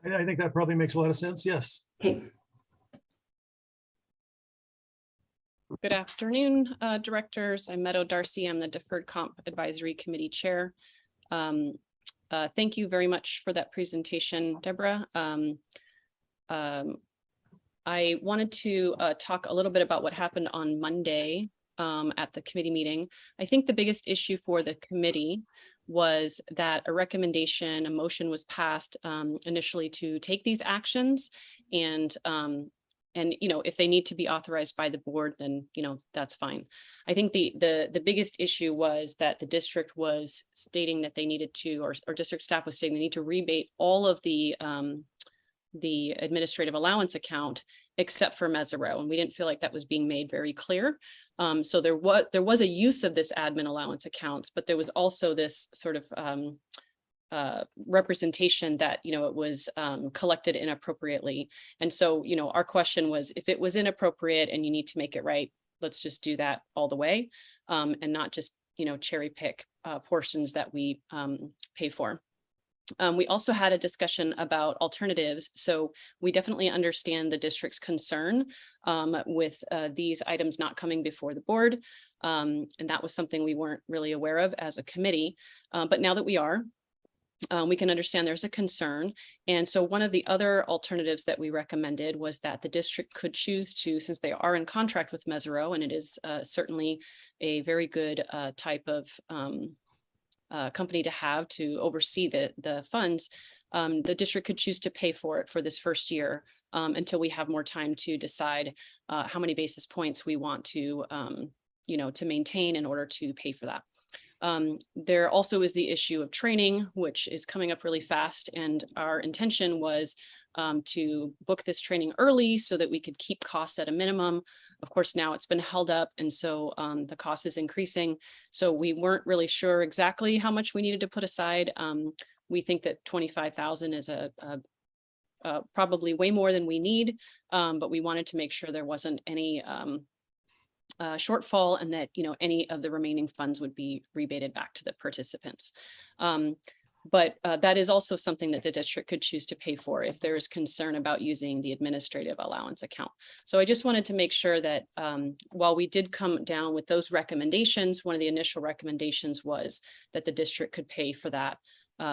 I think that probably makes a lot of sense. Yes. Okay. Good afternoon, directors. I'm Meadow Darcy. I'm the Deferred Comp Advisory Committee Chair. Thank you very much for that presentation, Deborah. I wanted to talk a little bit about what happened on Monday at the committee meeting. I think the biggest issue for the committee was that a recommendation, a motion was passed initially to take these actions, and you know, if they need to be authorized by the board, then, you know, that's fine. I think the biggest issue was that the district was stating that they needed to, or district staff was stating they need to rebate all of the administrative allowance account except for Mesereau, and we didn't feel like that was being made very clear. So there was a use of this admin allowance accounts, but there was also this sort of representation that, you know, it was collected inappropriately. And so, you know, our question was, if it was inappropriate and you need to make it right, let's just do that all the way, and not just, you know, cherry pick portions that we pay for. We also had a discussion about alternatives. So we definitely understand the district's concern with these items not coming before the board. And that was something we weren't really aware of as a committee. But now that we are, we can understand there's a concern. And so one of the other alternatives that we recommended was that the district could choose to, since they are in contract with Mesereau, and it is certainly a very good type of company to have to oversee the funds, the district could choose to pay for it for this first year until we have more time to decide how many basis points we want to, you know, to maintain in order to pay for that. There also is the issue of training, which is coming up really fast. And our intention was to book this training early so that we could keep costs at a minimum. Of course, now it's been held up, and so the cost is increasing. So we weren't really sure exactly how much we needed to put aside. We think that 25,000 is probably way more than we need, but we wanted to make sure there wasn't any shortfall, and that any of the remaining funds would be rebated back to the participants. But that is also something that the district could choose to pay for if there is concern about using the administrative allowance account. So I just wanted to make sure that while we did come down with those recommendations, one of the initial recommendations was that the district could pay for that,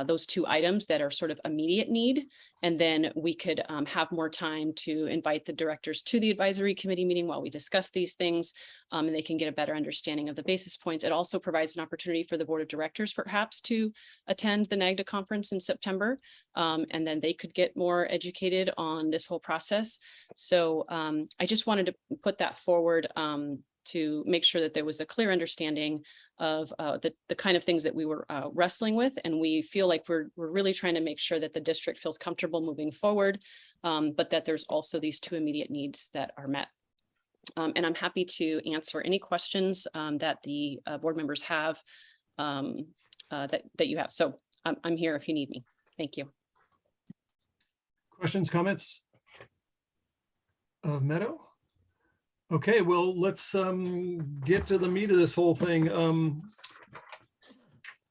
those two items that are sort of immediate need. And then we could have more time to invite the directors to the advisory committee meeting while we discuss these things, and they can get a better understanding of the basis points. It also provides an opportunity for the board of directors perhaps to attend the NAGDA conference in September, and then they could get more educated on this whole process. So I just wanted to put that forward to make sure that there was a clear understanding of the kind of things that we were wrestling with. And we feel like we're really trying to make sure that the district feels comfortable moving forward, but that there's also these two immediate needs that are met. And I'm happy to answer any questions that the board members have that you have. So I'm here if you need me. Thank you. Questions, comments of Meadow? Okay, well, let's get to the meat of this whole thing.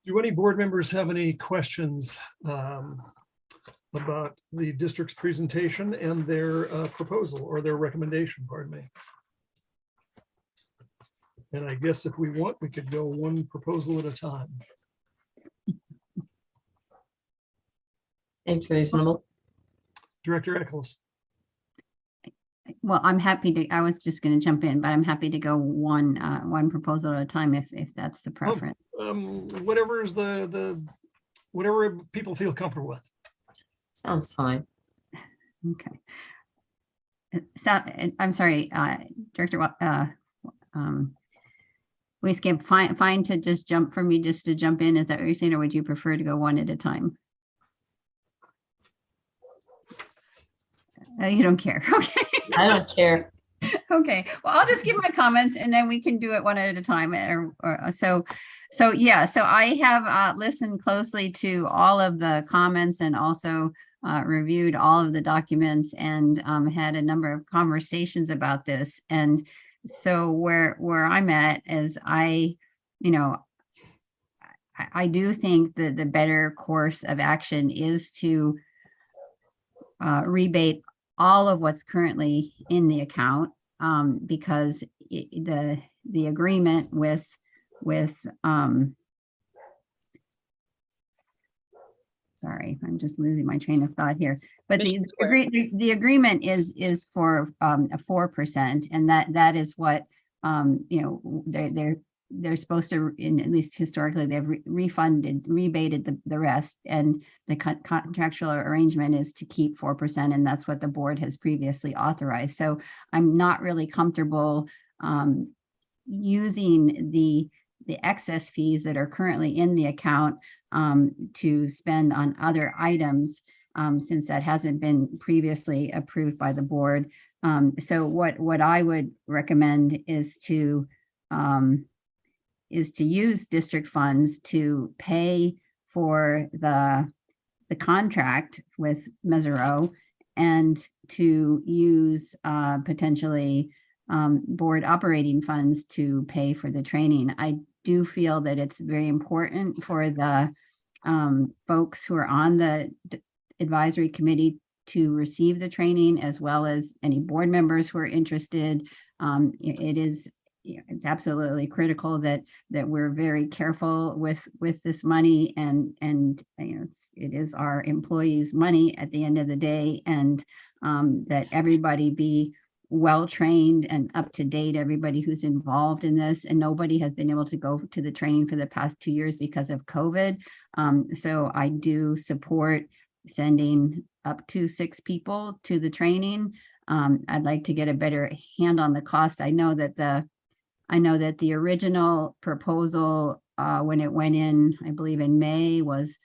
Do any board members have any questions about the district's presentation and their proposal or their recommendation, pardon me? And I guess if we want, we could go one proposal at a time. Seems reasonable. Director Eccles. Well, I'm happy to, I was just going to jump in, but I'm happy to go one proposal at a time if that's the preference. Whatever is whatever people feel comfortable with. Sounds fine. Okay. So I'm sorry, Director, we skip fine to just jump for me just to jump in. Is that what you're saying, or would you prefer to go one at a time? You don't care. Okay. I don't care. Okay. Well, I'll just give my comments and then we can do it one at a time. So yeah. So I have listened closely to all of the comments and also reviewed all of the documents and had a number of conversations about this. And so where I'm at is I do think that the better course of action is to rebate all of what's currently in the account, because the agreement with sorry, I'm just losing my train of thought here. But the agreement is for a 4%, and that is what they're supposed to, at least historically, they've rebated the rest, and the contractual arrangement is to keep 4%, and that's what the board has previously authorized. So I'm not really comfortable using the excess fees that are currently in the account to spend on other items, since that hasn't been previously approved by the board. So what I would recommend is to use district funds to pay for the contract with Mesero, and to use potentially board operating funds to pay for the training. I do feel that it's very important for the folks who are on the advisory committee to receive the training, as well as any board members who are interested. It's absolutely critical that we're very careful with this money, and it is our employees' money at the end of the day, and that everybody be well trained and up to date, everybody who's involved in this. And nobody has been able to go to the training for the past 2 years because of COVID. So I do support sending up to 6 people to the training. I'd like to get a better hand on the cost. I know that the original proposal when it went in, I believe in May, was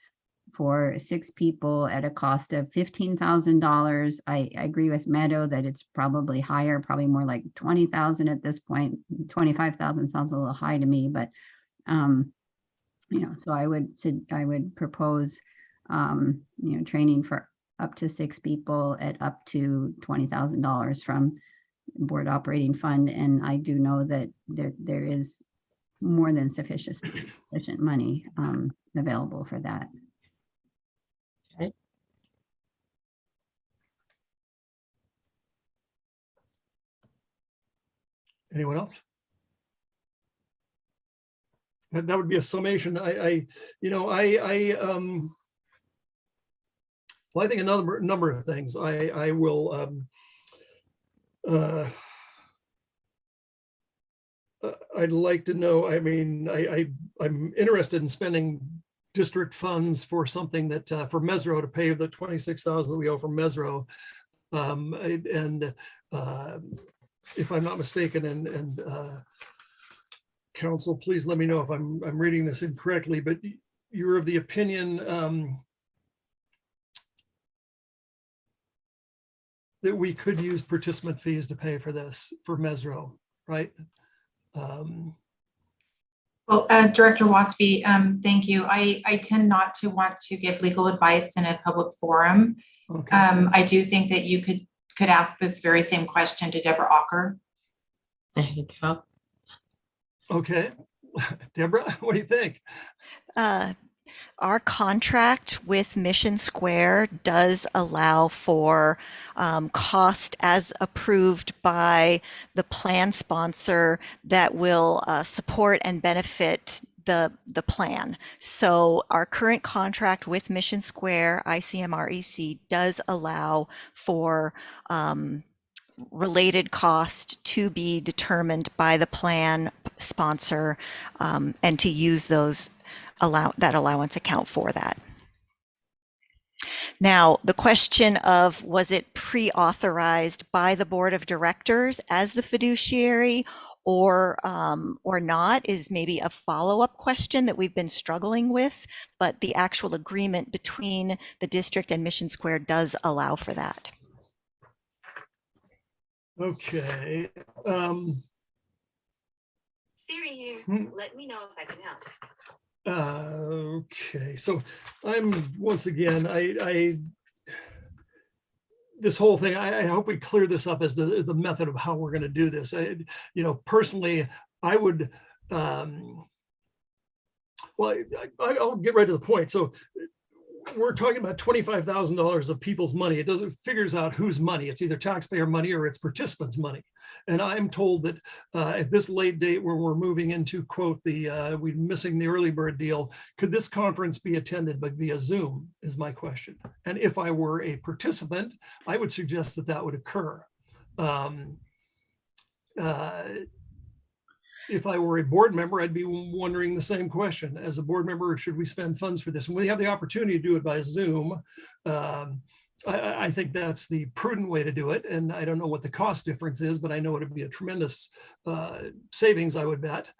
for 6 people at a cost of $15,000. I agree with Meadow that it's probably higher, probably more like 20,000 at this point. 25,000 sounds a little high to me, but so I would propose training for up to 6 people at up to $20,000 from board operating fund. And I do know that there is more than sufficient money available for that. Okay. Anyone else? That would be a summation. I think another number of things. I will. I'd like to know. I mean, I'm interested in spending district funds for something that for Mesro to pay the 26,000 that we owe from Mesro, and if I'm not mistaken, and council, please let me know if I'm reading this incorrectly, but you're of the opinion that we could use participant fees to pay for this for Mesro, right? Well, Director Wasby, thank you. I tend not to want to give legal advice in a public forum. Okay. I do think that you could ask this very same question to Deborah Ocker. There you go. Okay. Deborah, what do you think? Our contract with Mission Square does allow for cost as approved by the plan sponsor that will support and benefit the plan. So our current contract with Mission Square, ICMREC, does allow for related cost to be determined by the plan sponsor and to use those that allowance account for that. Now, the question of was it pre-authorized by the board of directors as the fiduciary or not is maybe a follow-up question that we've been struggling with, but the actual agreement between the district and Mission Square does allow for that. Okay. Siri here. Let me know if I can help. Okay, so I'm once again, this whole thing, I hope we clear this up as the method of how we're going to do this. Personally, I would, well, I'll get right to the point. So we're talking about $25,000 of people's money. It doesn't figures out whose money. It's either taxpayer money or it's participants' money. And I'm told that at this late date where we're moving into, quote, we're missing the early bird deal, could this conference be attended via Zoom is my question. And if I were a participant, I would suggest that would occur. If I were a board member, I'd be wondering the same question. As a board member, should we spend funds for this? And we have the opportunity to do it by Zoom. I think that's the prudent way to do it. And I don't know what the cost difference is, but I know it'd be a tremendous savings, I would bet.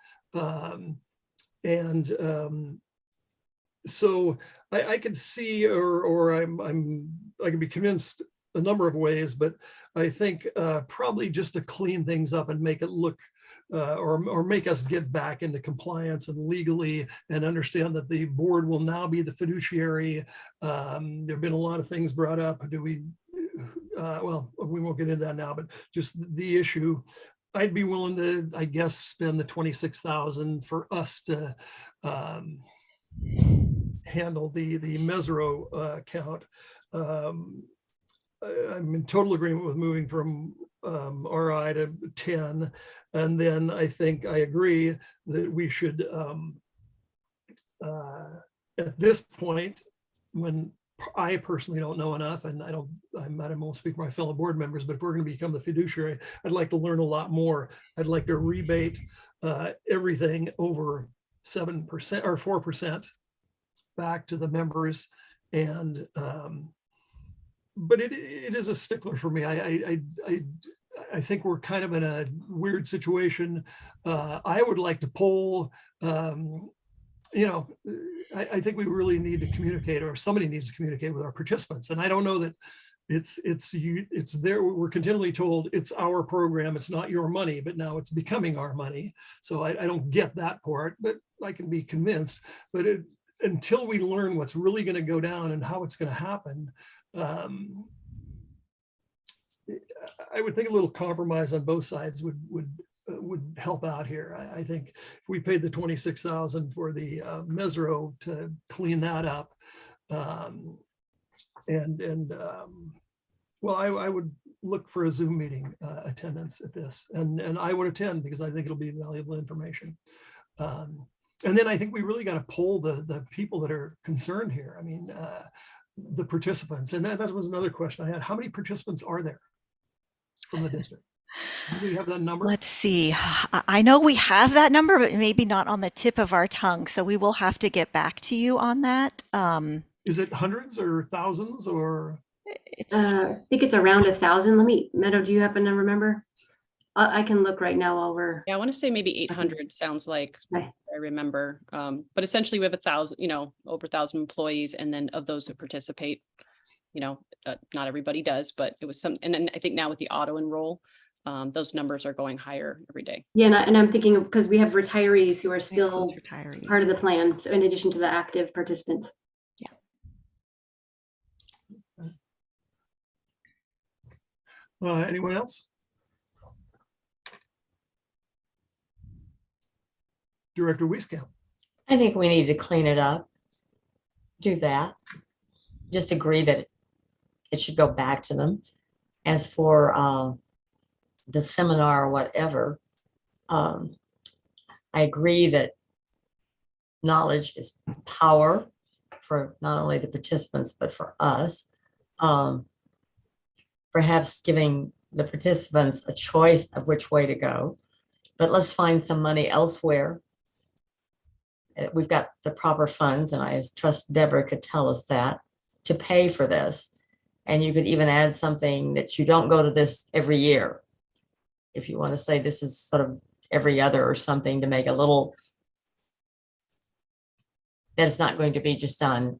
So I could see, or I can be convinced a number of ways, but I think probably just to clean things up and make it look or make us get back into compliance and legally and understand that the board will now be the fiduciary. There have been a lot of things brought up. Well, we won't get into that now, but just the issue, I'd be willing to, I guess, spend the $26,000 for us to handle the Mesro account. I'm in total agreement with moving from RI to 10. And then I think I agree that we should, at this point, when I personally don't know enough, and I won't speak for my fellow board members, but if we're going to become the fiduciary, I'd like to learn a lot more. I'd like to rebate everything over 7% or 4% back to the members. And but it is a stickler for me. I think we're kind of in a weird situation. I would like to poll you know, I think we really need to communicate, or somebody needs to communicate with our participants. And I don't know that it's there. We're continually told it's our program, it's not your money, but now it's becoming our money. So I don't get that part, but I can be convinced. But until we learn what's really going to go down and how it's going to happen, I would think a little compromise on both sides would help out here. I think if we paid the $26,000 for the Mesro to clean that up, well, I would look for a Zoom meeting attendance at this, and I would attend because I think it'll be valuable information. And then I think we really got to poll the people that are concerned here. I mean, the participants, and that was another question I had. How many participants are there from the district? Do you have that number? Let's see. I know we have that number, but maybe not on the tip of our tongue. So we will have to get back to you on that. Is it hundreds or thousands or? I think it's around 1,000. Meadow, do you happen to remember? I can look right now while we're. Yeah, I want to say maybe 800 sounds like Okay. I remember. But essentially we have 1,000, over 1,000 employees. And then of those who participate, not everybody does, but it was some, and then I think now with the auto enroll, those numbers are going higher every day. Yeah, and I'm thinking because we have retirees who are still retirees. part of the plan. So in addition to the active participants. Anyone else? Director Wieskamp. I think we need to clean it up. Do that. Just agree that it should go back to them. As for the seminar or whatever, I agree that knowledge is power for not only the participants, but for us. Perhaps giving the participants a choice of which way to go, but let's find some money elsewhere. We've got the proper funds, and I trust Deborah could tell us that, to pay for this. And you could even add something that you don't go to this every year. If you want to say this is sort of every other or something, to make a little, that it's not going to be just done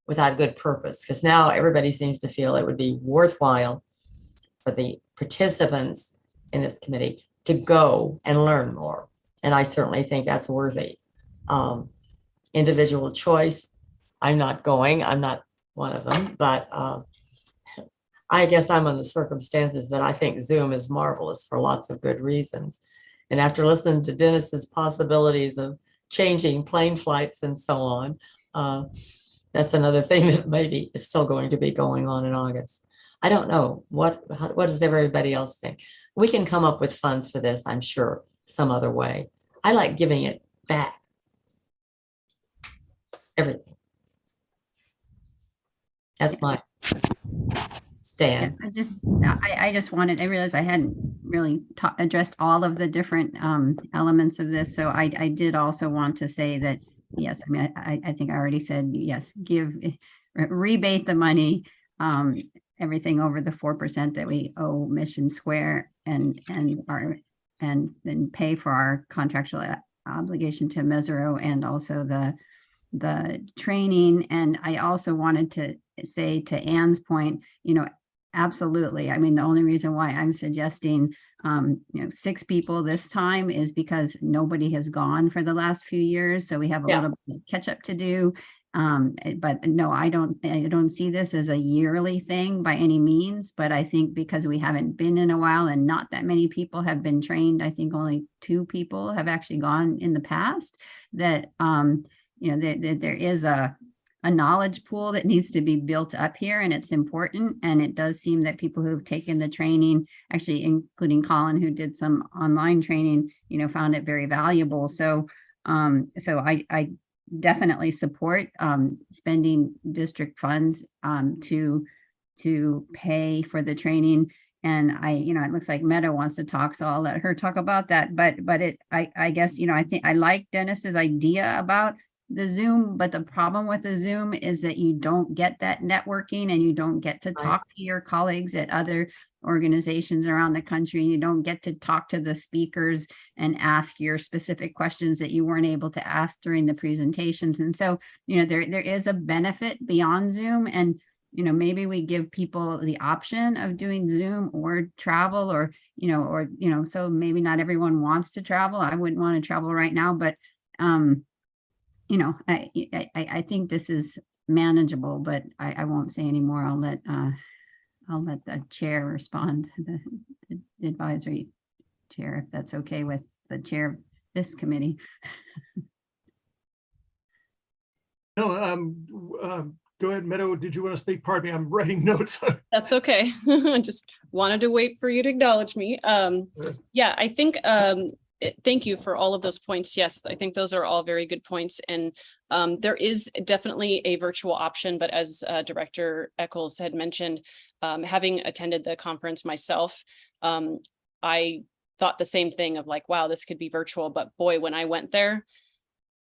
without good purpose, because now everybody seems to feel it would be worthwhile for the participants in this committee to go and learn more. And I certainly think that's worthy. Individual choice, I'm not going, I'm not one of them, but I guess I'm in the circumstances that I think Zoom is marvelous for lots of good reasons. And after listening to Dennis's possibilities of changing plane flights and so on, that's another thing that maybe is still going to be going on in August. I don't know. What does everybody else think? We can come up with funds for this, I'm sure, some other way. I like giving it back. Everything. That's my stand. I just wanted, I realized I hadn't really addressed all of the different elements of this. So I did also want to say that, yes, I mean, I think I already said, yes, rebate the money, everything over the 4% that we owe Mission Square and then pay for our contractual obligation to Mesero and also the training. And I also wanted to say, to Ann's point, absolutely. I mean, the only reason why I'm suggesting 6 people this time is because nobody has gone for the last few years. So we have a little bit of catch up to do. But no, I don't see this as a yearly thing by any means, but I think because we haven't been in a while and not that many people have been trained, I think only 2 people have actually gone in the past, that, that there is a knowledge pool that needs to be built up here, and it's important. And it does seem that people who've taken the training, actually including Colin, who did some online training, found it very valuable. So I definitely support spending district funds to pay for the training. And it looks like Meadow wants to talk, so I'll let her talk about that. But I guess, I think I like Dennis's idea about the Zoom, but the problem with the Zoom is that you don't get that networking and you don't get to talk to your colleagues at other organizations around the country. You don't get to talk to the speakers and ask your specific questions that you weren't able to ask during the presentations. And so, there is a benefit beyond Zoom, and maybe we give people the option of doing Zoom or travel, or so maybe not everyone wants to travel. I wouldn't want to travel right now, but I think this is manageable, but I won't say any more. I'll let the chair respond, the advisory chair, if that's okay with the chair of this committee. No, go ahead, Meadow. Did you want to speak? Pardon me, I'm writing notes. That's okay. I just wanted to wait for you to acknowledge me. Yeah, I think, thank you for all of those points. Yes, I think those are all very good points. And there is definitely a virtual option, but as Director Eccles had mentioned, having attended the conference myself, I thought the same thing of like, wow, this could be virtual, but boy, when I went there,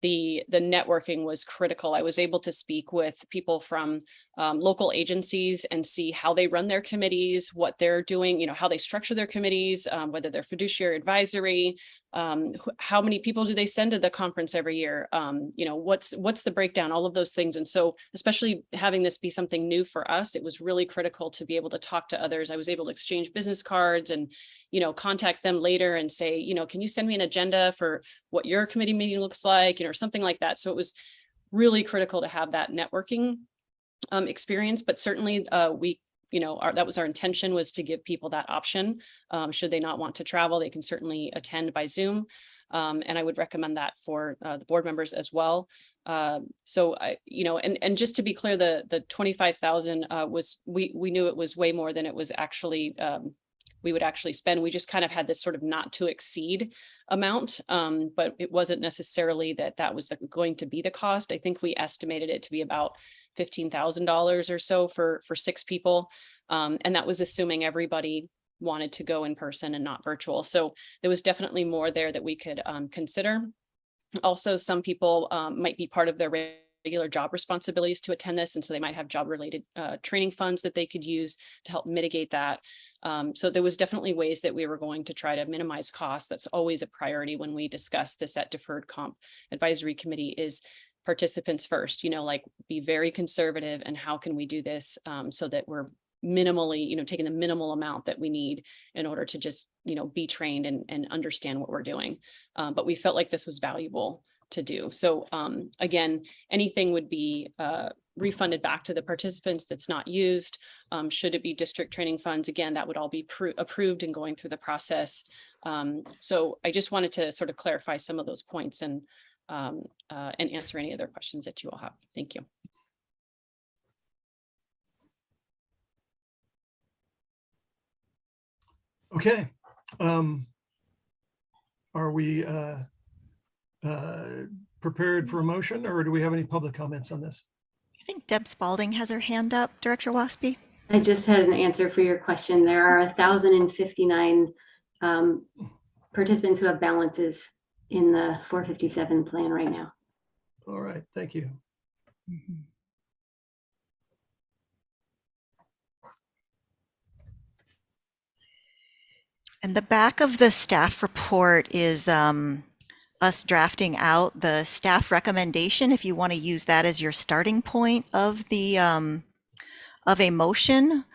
the networking was critical. I was able to speak with people from local agencies and see how they run their committees, what they're doing, how they structure their committees, whether they're fiduciary advisory, how many people do they send to the conference every year? What's the breakdown, all of those things. And so especially having this be something new for us, it was really critical to be able to talk to others. I was able to exchange business cards and, contact them later and say, can you send me an agenda for what your committee meeting looks like, or something like that. So it was really critical to have that networking experience, but certainly that was our intention, was to give people that option. Should they not want to travel, they can certainly attend by Zoom. And I would recommend that for the board members as well. So and just to be clear, the 25,000 was, we knew it was way more than it was actually, we would actually spend. We just kind of had this sort of not to exceed amount, but it wasn't necessarily that was going to be the cost. I think we estimated it to be about $15,000 or so for 6 people. And that was assuming everybody wanted to go in person and not virtual. So there was definitely more there that we could consider. Also, some people might be part of their regular job responsibilities to attend this. And so they might have job related training funds that they could use to help mitigate that. So there was definitely ways that we were going to try to minimize costs. That's always a priority when we discuss this at Deferred Comp Advisory Committee, is participants first, be very conservative, and how can we do this so that we're minimally, taking the minimal amount that we need in order to just, be trained and understand what we're doing. But we felt like this was valuable to do. So again, anything would be refunded back to the participants that's not used. Should it be district training funds, again, that would all be approved and going through the process. So I just wanted to sort of clarify some of those points and answer any other questions that you all have. Thank you. Okay. Are we prepared for a motion, or do we have any public comments on this? I think Deb Spalding has her hand up, Director Waspy. I just had an answer for your question. There are 1,059 participants who have balances in the 457 plan right now. All right, thank you. Mm-hmm. And the back of the staff report is us drafting out the staff recommendation. If you want to use that as your starting point of the of a motion,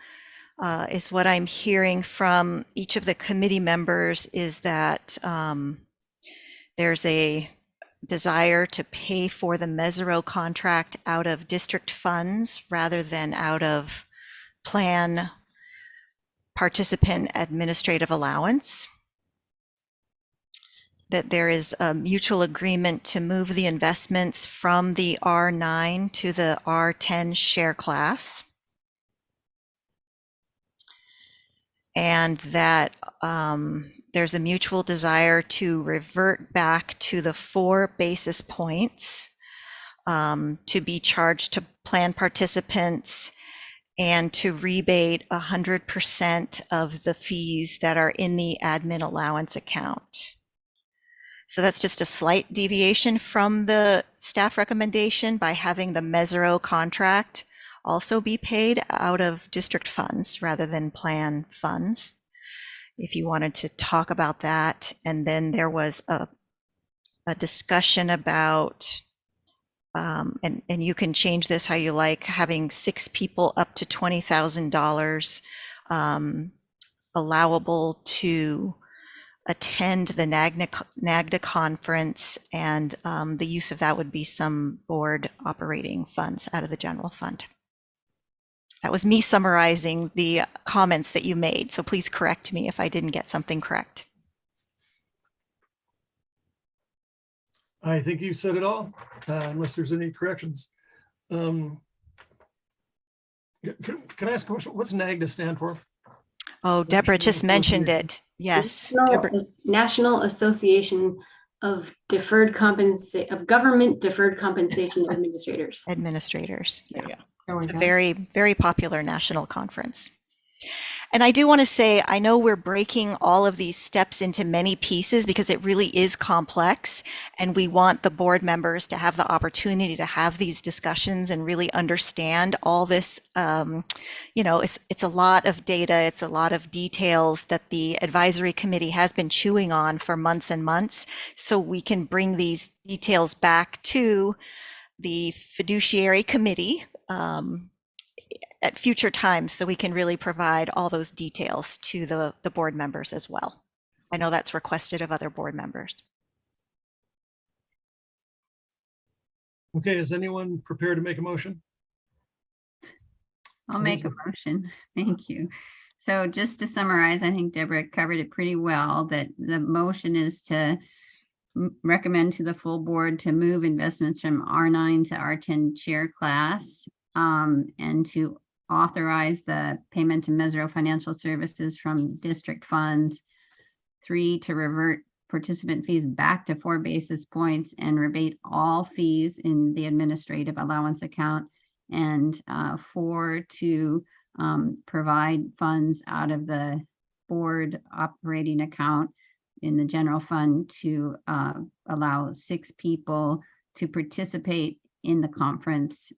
is what I'm hearing from each of the committee members, is that there's a desire to pay for the Mesero contract out of district funds rather than out of plan participant administrative allowance. That there is a mutual agreement to move the investments from the R9 to the R10 share class. And that there's a mutual desire to revert back to the 4 basis points to be charged to plan participants, and to rebate 100% of the fees that are in the admin allowance account. So that's just a slight deviation from the staff recommendation by having the Mesero contract also be paid out of district funds rather than plan funds. If you wanted to talk about that. And then there was a discussion about, and you can change this how you like, having 6 people up to $20,000 allowable to attend the NAGDA conference, and the use of that would be some board operating funds out of the general fund. That was me summarizing the comments that you made, so please correct me if I didn't get something correct. I think you said it all, unless there's any corrections. Can I ask a question? What's NAGDA stand for? Oh, Deborah just mentioned it. Yes. National Association of Government Deferred Compensation Administrators. Administrators. Yeah. There we It's a go. very, very popular national conference. And I do want to say, I know we're breaking all of these steps into many pieces because it really is complex, and we want the board members to have the opportunity to have these discussions and really understand all this. You know, it's a lot of data, it's a lot of details that the advisory committee has been chewing on for months and months, so we can bring these details back to the fiduciary committee at future times, so we can really provide all those details to the board members as well. I know that's requested of other board members. Okay, is anyone prepared to make a motion? I'll make a motion. Thank you. So just to summarize, I think Deborah covered it pretty well, that the motion is to recommend to the full board to move investments from R9 to R10 share class, and to authorize the payment to Mesro Financial Services from district funds. 3, to revert participant fees back to 4 basis points and rebate all fees in the administrative allowance account. And 4, to provide funds out of the board operating account in the general fund to allow 6 people to participate in the conference.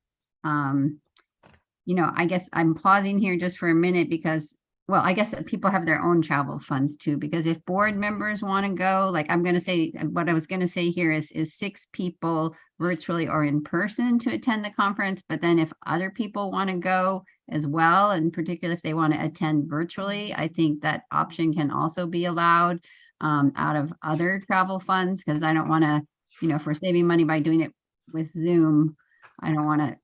You know, I guess I'm pausing here just for a minute because, well, I guess people have their own travel funds too, because if board members want to go, like I'm going to say, what I was going to say here is 6 people virtually or in person to attend the conference. But then if other people want to go as well, in particular, if they want to attend virtually, I think that option can also be allowed out of other travel funds, because I don't want to, you know, if we're saving money by doing it with Zoom, I don't want to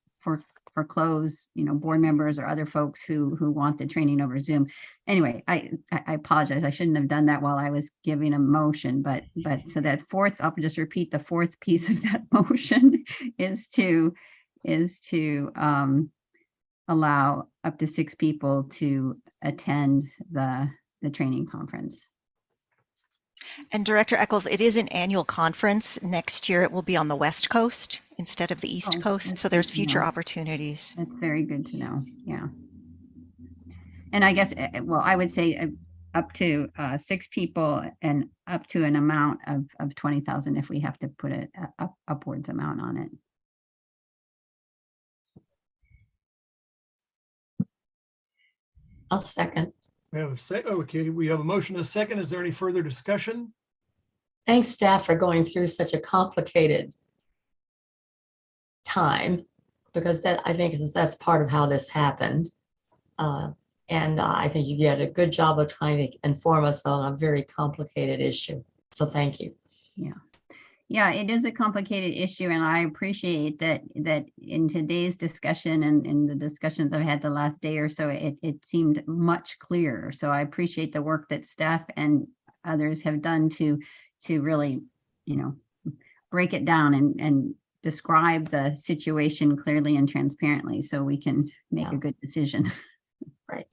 foreclose, you know, board members or other folks who want the training over Zoom. Anyway, I apologize. I shouldn't have done that while I was giving a motion, but so that fourth, I'll just repeat the 4th piece of that motion is to allow up to 6 people to attend the training conference. And Director Eccles, it is an annual conference. Next year, it will be on the West Coast instead of the East Coast. So there's future opportunities. That's very good to know. Yeah. And I guess, well, I would say up to 6 people and up to an amount of 20,000 if we have to put a upwards amount on it. I'll second. We have okay, we have a motion and a second. Is there any further discussion? Thanks, staff, for going through such a complicated time, because that, I think that's part of how this happened. And I think you did a good job of trying to inform us on a very complicated issue. So thank you. Yeah. Yeah, it is a complicated issue, and I appreciate that in today's discussion and in the discussions I've had the last day or so, it seemed much clearer. So I appreciate the work that staff and others have done to really, you know, break it down and describe the situation clearly and transparently so we can make a good decision. Right.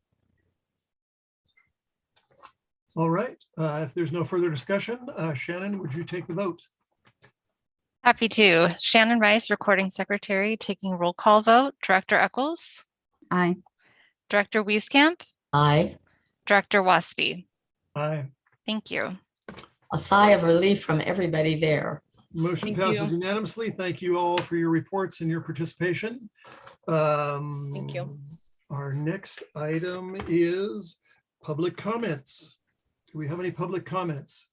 All right. If there's no further discussion, Shannon, would you take the vote? Happy to. Shannon Rice, Recording Secretary, taking roll call vote. Director Eccles? Aye. Director Wieskamp? Aye. Director Waspy? Aye. Thank you. A sigh of relief from everybody there. Motion Thank passes you. unanimously. Thank you all for your reports and your participation. Thank you. Our next item is public comments. Do we have any public comments?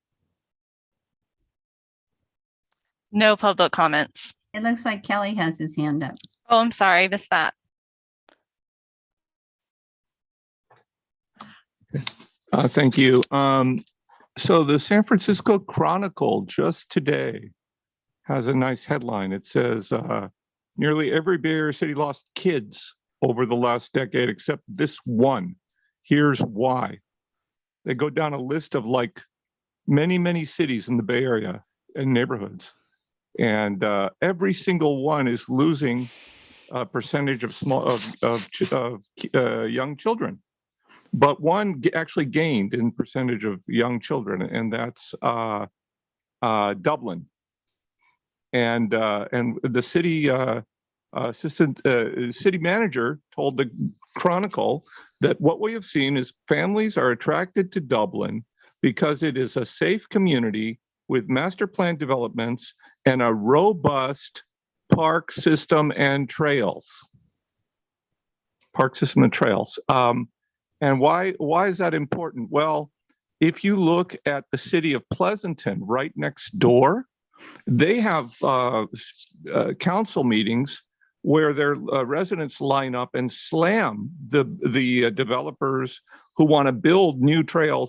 No public comments. It looks like Kelly has his hand up. Oh, I'm sorry, missed that. Thank you. So the San Francisco Chronicle just today has a nice headline. It says, nearly every Bay Area city lost kids over the last decade, except this one. Here's why. They go down a list of like many cities in the Bay Area and neighborhoods. And every single one is losing a percentage of young children. But one actually gained in percentage of young children, and that's Dublin. And the city city manager told the Chronicle that what we have seen is families are attracted to Dublin because it is a safe community with master plan developments and a robust park system and trails. And why is that important? Well, if you look at the city of Pleasanton right next door, they have council meetings where their residents line up and slam the developers who want to build a new trail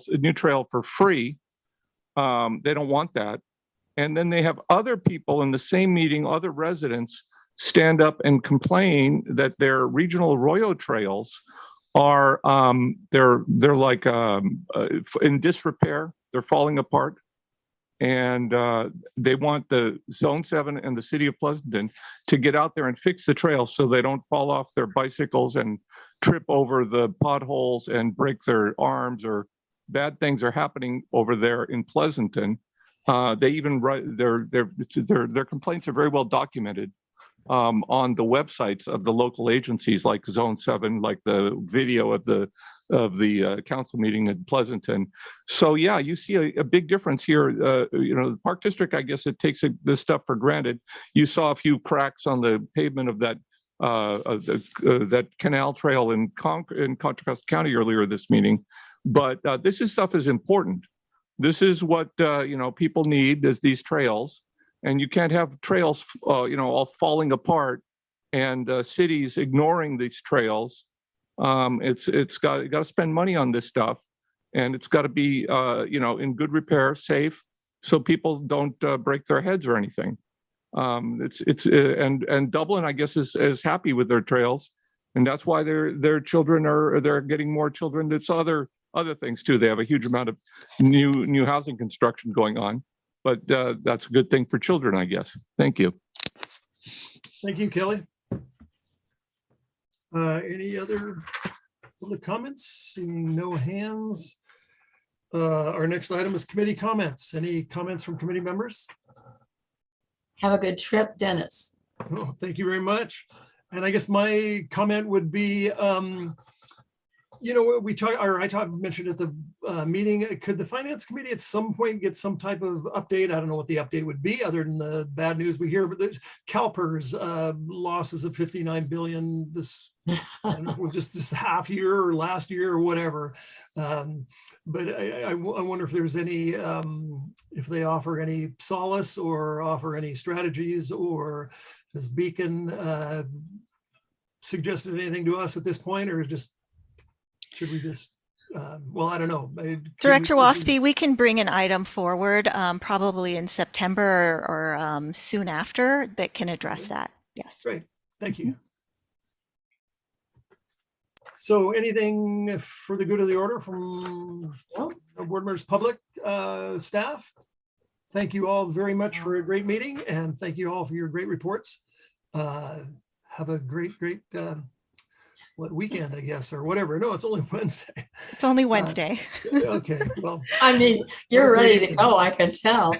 for free. They don't want that. And then they have other people in the same meeting, other residents, stand up and complain that their regional arroyo trails are they're like in disrepair. They're falling apart, and they want the Zone 7 and the city of Pleasanton to get out there and fix the trails so they don't fall off their bicycles and trip over the potholes and break their arms, or bad things are happening over there in Pleasanton. They even write their complaints are very well documented on the websites of the local agencies like Zone 7, like the video of the council meeting in Pleasanton. So yeah, you see a big difference here. The Park District, I guess it takes this stuff for granted. You saw a few cracks on the pavement of that that canal trail in Contra Costa County earlier this meeting. But this stuff is important. This is what people need, is these trails. And you can't have trails, all falling apart, and cities ignoring these trails. It's got to spend money on this stuff, and it's got to be, in good repair, safe, so people don't break their heads or anything. And Dublin, I guess, is happy with their trails, and that's why their children they're getting more children. It's other things too. They have a huge amount of new housing construction going on. But that's a good thing for children, I guess. Thank you. Thank you, Kelly. Any other public comments? Seeing no hands. Our next item is committee comments. Any comments from committee members? Have a good trip, Dennis. Oh, thank you very much. And I guess my comment would be, I mentioned at the meeting, could the finance committee at some point get some type of update? I don't know what the update would be other than the bad news we hear, but there's CalPERS losses of 59 billion this just this half year or last year or whatever. But I wonder if there's any, if they offer any solace or offer any strategies, or has Beacon suggested anything to us at this point, or just should we just, I don't know. Director Waspy, we can bring an item forward probably in September or soon after that can address that. Yes. Great. Thank you. So anything for the good of the order from board members, public, staff? Thank you all very much for a great meeting, and thank you all for your great reports. Have a great weekend, I guess, or whatever. No, it's only Wednesday. It's only Wednesday. Okay, well. I mean, you're ready to go, I can tell.